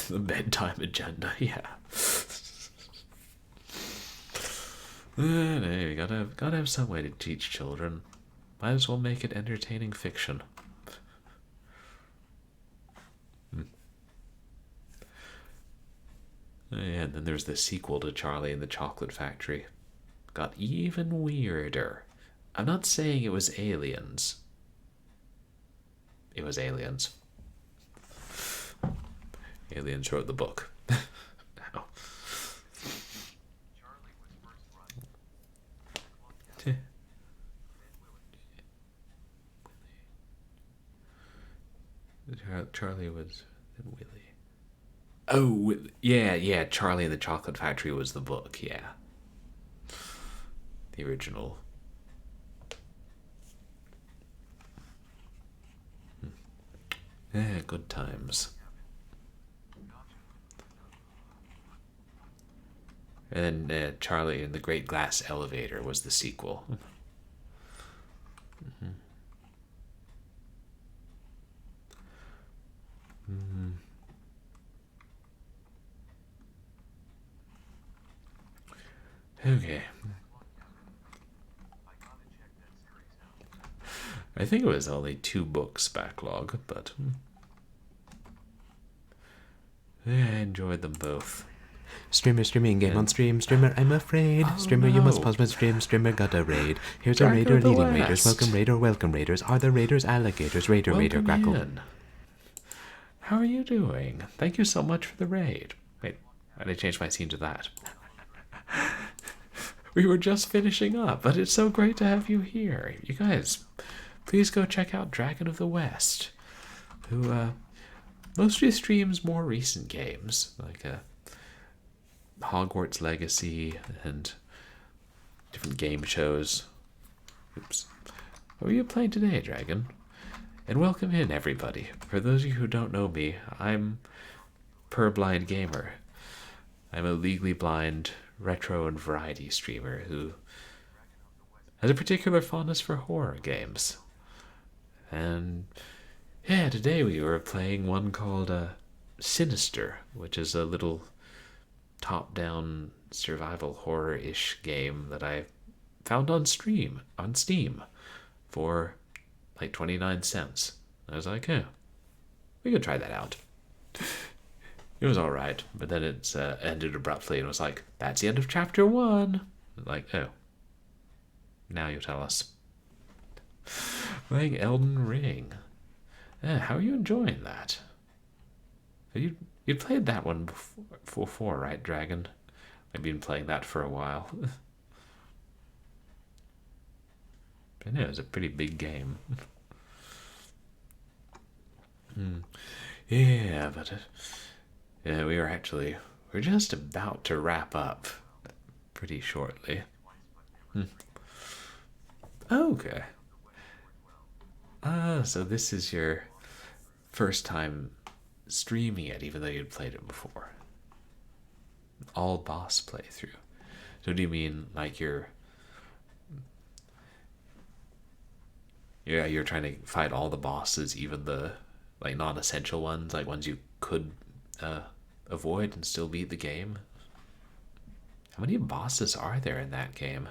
S1: The bedtime agenda, yeah. You gotta have some way to teach children. Might as well make it entertaining fiction. And then there's the sequel to Charlie and the Chocolate Factory. Got even weirder. I'm not saying it was aliens. It was aliens. Aliens wrote the book. Now. Charlie was Willie. Oh, yeah, Charlie and the Chocolate Factory was the book, yeah. The original. Yeah, good times. And then Charlie and the Great Glass Elevator was the sequel. Okay. I think it was only 2 books backlog, but I enjoyed them both.
S2: Streamer streaming game on stream. Streamer, I'm afraid. Streamer, you must pause my stream. Streamer got a raid. Here's a raider leading raiders. Welcome raider, welcome raiders. Are the raiders alligators? Raider, raider, crackle.
S1: How are you doing? Thank you so much for the raid. Wait, I did change my scene to that. We were just finishing up, but it's so great to have you here. You guys, please go check out Dragon of the West, who mostly streams more recent games, like Hogwarts Legacy and different game shows. Oops. What are you playing today, Dragon? And welcome in, everybody. For those of you who don't know me, I'm Purblind Gamer. I'm a legally blind retro and variety streamer who has a particular fondness for horror games. And yeah, today we were playing one called Sinister, which is a little top-down survival horror-ish game that I found on Steam for like 29 cents. I was like, oh, we could try that out. It was alright, but then it ended abruptly and was like, that's the end of chapter 1. Like, oh, now you tell us. Playing Elden Ring. How are you enjoying that? You played that one before, right, Dragon? I've been playing that for a while. I know, it was a pretty big game. Yeah, but we're just about to wrap up pretty shortly. Okay. So this is your first time streaming it, even though you'd played it before. All boss playthrough. So do you mean like you're trying to fight all the bosses, even the like non-essential ones, like ones you could avoid and still beat the game? How many bosses are there in that game?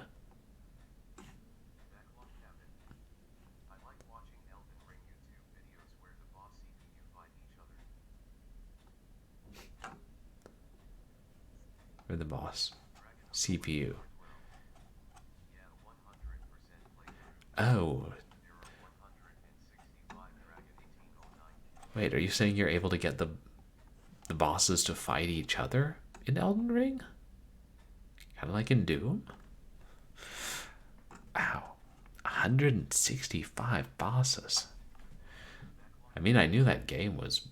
S1: Or the boss? CPU. Oh. Wait, are you saying you're able to get the bosses to fight each other in Elden Ring? Kind of like in Doom? Wow. 165 bosses. I mean, I knew that game was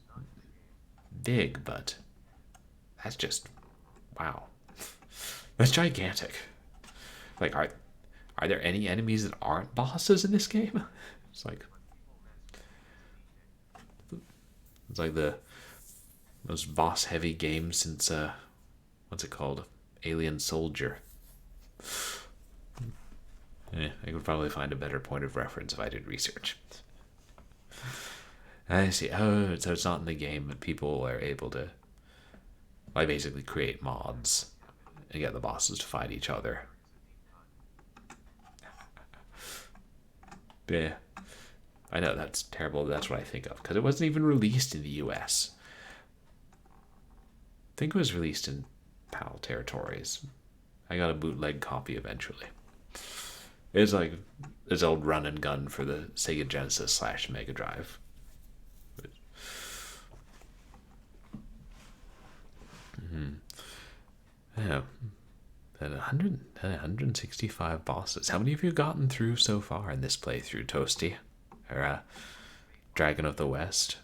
S1: big, but that's just, wow. That's gigantic. Like, are there any enemies that aren't bosses in this game? It's like the most boss heavy game since what's it called? Alien Soldier. I could probably find a better point of reference if I did research. I see. Oh, so it's not in the game, but people are able to, like, basically create mods and get the bosses to fight each other. Yeah. I know that's terrible, but that's what I think of, because it wasn't even released in the US. I think it was released in PAL territories. I got a bootleg copy eventually. It's like this old run and gun for the Sega Genesis / Mega Drive. Yeah. And 165 bosses. How many have you gotten through so far in this playthrough, Toasty? Or Dragon of the West?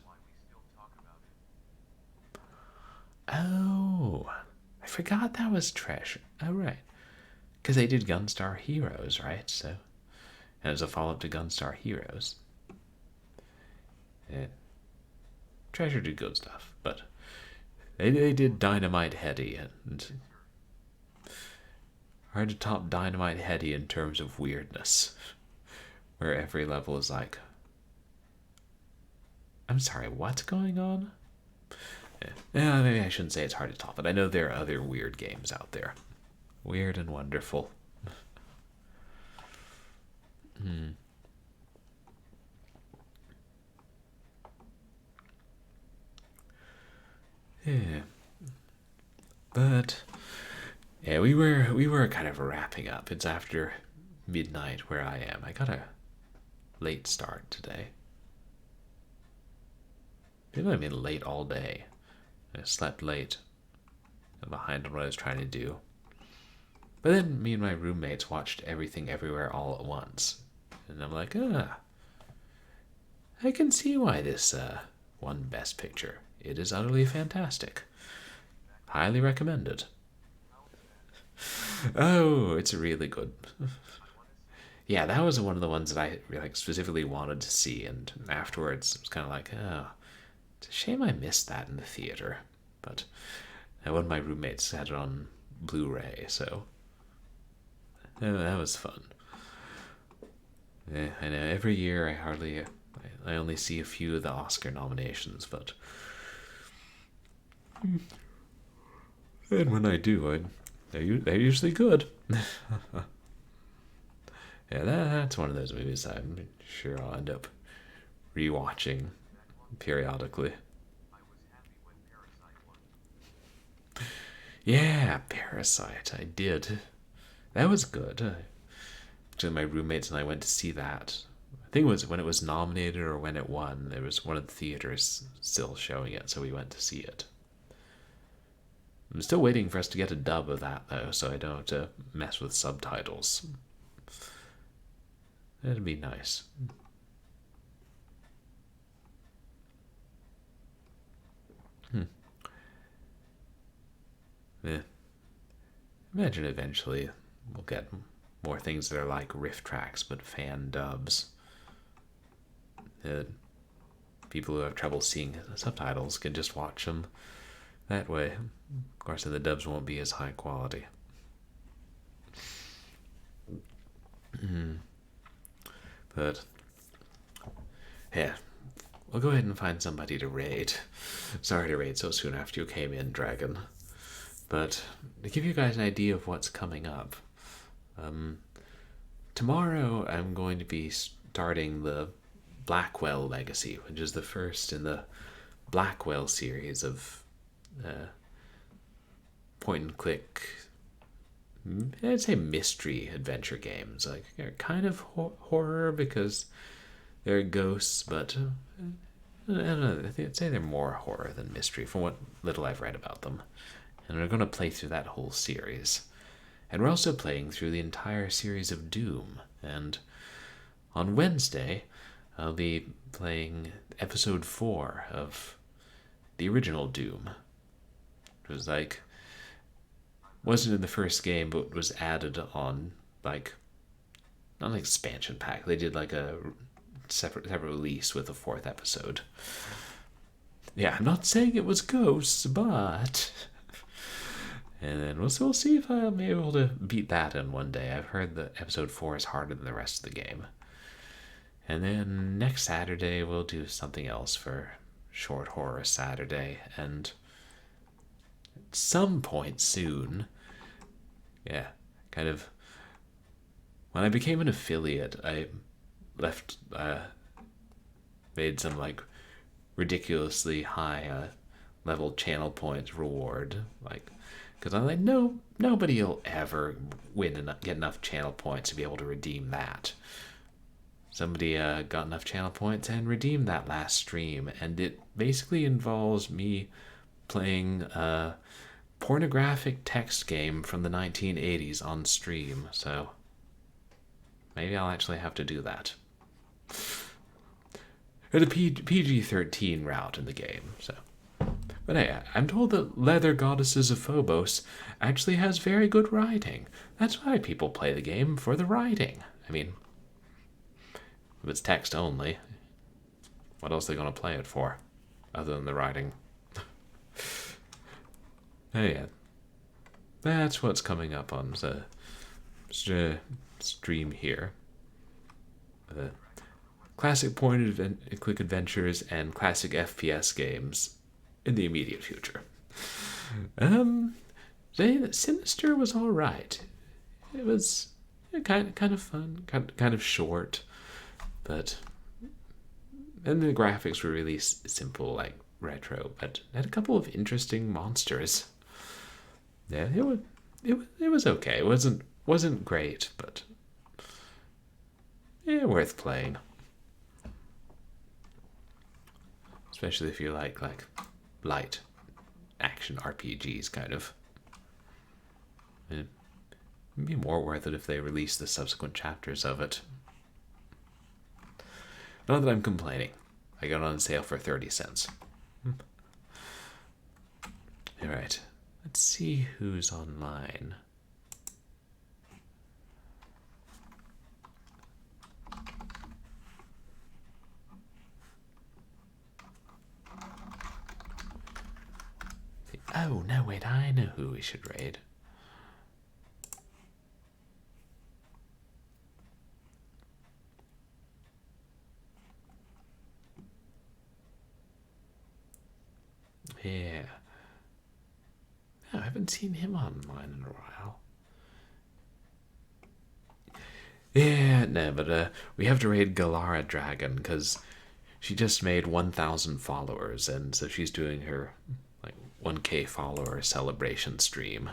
S1: Oh, I forgot that was Treasure. Oh, right. Because they did Gunstar Heroes, right? So, and it's a follow-up to Gunstar Heroes. Yeah. Treasure did good stuff, but they did Dynamite Heady, and hard to top Dynamite Heady in terms of weirdness, where every level is like, I'm sorry, what's going on? Yeah, maybe I shouldn't say it's hard to top it. I know there are other weird games out there. Weird and wonderful. Yeah. But yeah, we were kind of wrapping up. It's after midnight where I am. I got a late start today. Maybe I mean late all day. I slept late. I'm behind on what I was trying to do. But then me and my roommates watched Everything Everywhere All at Once. And I'm like, I can see why this won Best Picture. It is utterly fantastic. Highly recommended. Oh, it's really good. Yeah, that was one of the ones that I like specifically wanted to see, and afterwards it was kind of like, oh, it's a shame I missed that in the theater. But one of my roommates had it on Blu-ray, so that was fun. Yeah, I know. Every year I only see a few of the Oscar nominations, but and when I do, they're usually good. Yeah, that's one of those movies I'm sure I'll end up rewatching periodically. Yeah, Parasite. I did. That was good. Actually, my roommates and I went to see that. I think it was when it was nominated or when it won. There was one of the theaters still showing it, so we went to see it. I'm still waiting for us to get a dub of that, though, so I don't have to mess with subtitles. That'd be nice. Yeah. Imagine eventually we'll get more things that are like riff tracks, but fan dubs. People who have trouble seeing subtitles can just watch them that way. Of course, the dubs won't be as high quality. But yeah, we'll go ahead and find somebody to raid. Sorry to raid so soon after you came in, Dragon. But to give you guys an idea of what's coming up, tomorrow I'm going to be starting the Blackwell Legacy, which is the first in the Blackwell series of point and click, I'd say mystery adventure games. Like, they're kind of horror because they're ghosts, but I don't know, I'd say they're more horror than mystery from what little I've read about them. And we're going to play through that whole series. And we're also playing through the entire series of Doom. And on Wednesday, I'll be playing episode 4 of the original Doom. It was like, wasn't in the first game, but was added on, like, not an expansion pack. They did like a separate release with a 4th episode. Yeah, I'm not saying it was ghosts, but... And then we'll see if I'll be able to beat that in one day. I've heard that episode 4 is harder than the rest of the game. And then next Saturday we'll do something else for Short Horror Saturday. And at some point soon, yeah, kind of, when I became an affiliate, I made some like ridiculously high level channel points reward, like, because I'm like, nobody will ever get enough channel points to be able to redeem that. Somebody got enough channel points and redeemed that last stream, and it basically involves me playing a pornographic text game from the 1980s on stream, so maybe I'll actually have to do that. Or the PG-13 route in the game, so... But hey, I'm told that Leather Goddesses of Phobos actually has very good writing. That's why people play the game, for the writing. I mean, if it's text only, what else are they going to play it for, other than the writing? Hey, yeah, that's what's coming up on the stream here. Classic point-and-click adventures and classic FPS games in the immediate future. Sinister was all right. It was kind of fun, kind of short, but and the graphics were really simple, like retro, but had a couple of interesting monsters. Yeah, it was okay. It wasn't great, but yeah, worth playing. Especially if you like light action RPGs, kind of. It'd be more worth it if they released the subsequent chapters of it. Not that I'm complaining. I got it on sale for 30 cents. Alright, let's see who's online. Oh, no, wait, I know who we should raid. Yeah. No, I haven't seen him online in a while. Yeah, no, but we have to raid Galara Dragon, because she just made 1,000 followers, and so she's doing her 1K follower celebration stream.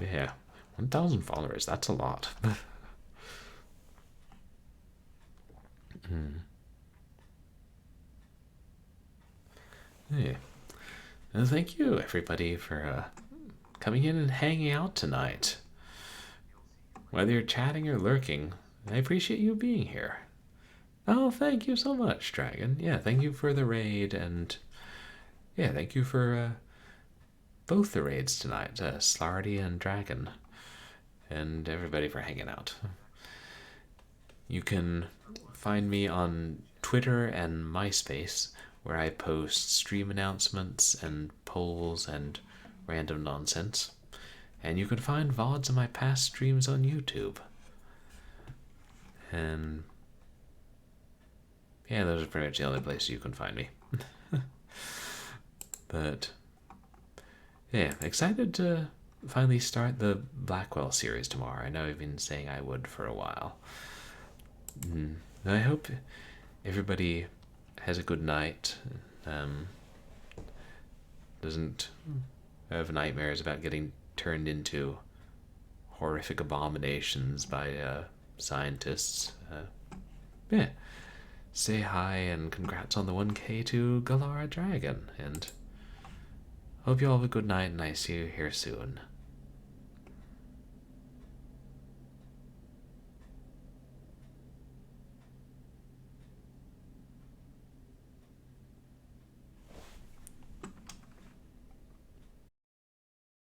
S1: Yeah, 1,000 followers, that's a lot. Yeah. Well, thank you, everybody, for coming in and hanging out tonight. Whether you're chatting or lurking, I appreciate you being here. Oh, thank you so much, Dragon. Yeah, thank you for the raid, and yeah, thank you for both the raids tonight, Slardy and Dragon, and everybody for hanging out. You can find me on Twitter and MySpace, where I post stream announcements and polls and random nonsense. And you can find VODs of my past streams on YouTube. And yeah, those are pretty much the only places you can find me. But yeah, excited to finally start the Blackwell series tomorrow. I know I've been saying I would for a while. And I hope everybody has a good night. Doesn't have nightmares about getting turned into horrific abominations by scientists. Yeah. Say hi and congrats on the 1K to Galara Dragon. And hope you all have a good night, and I see you here soon.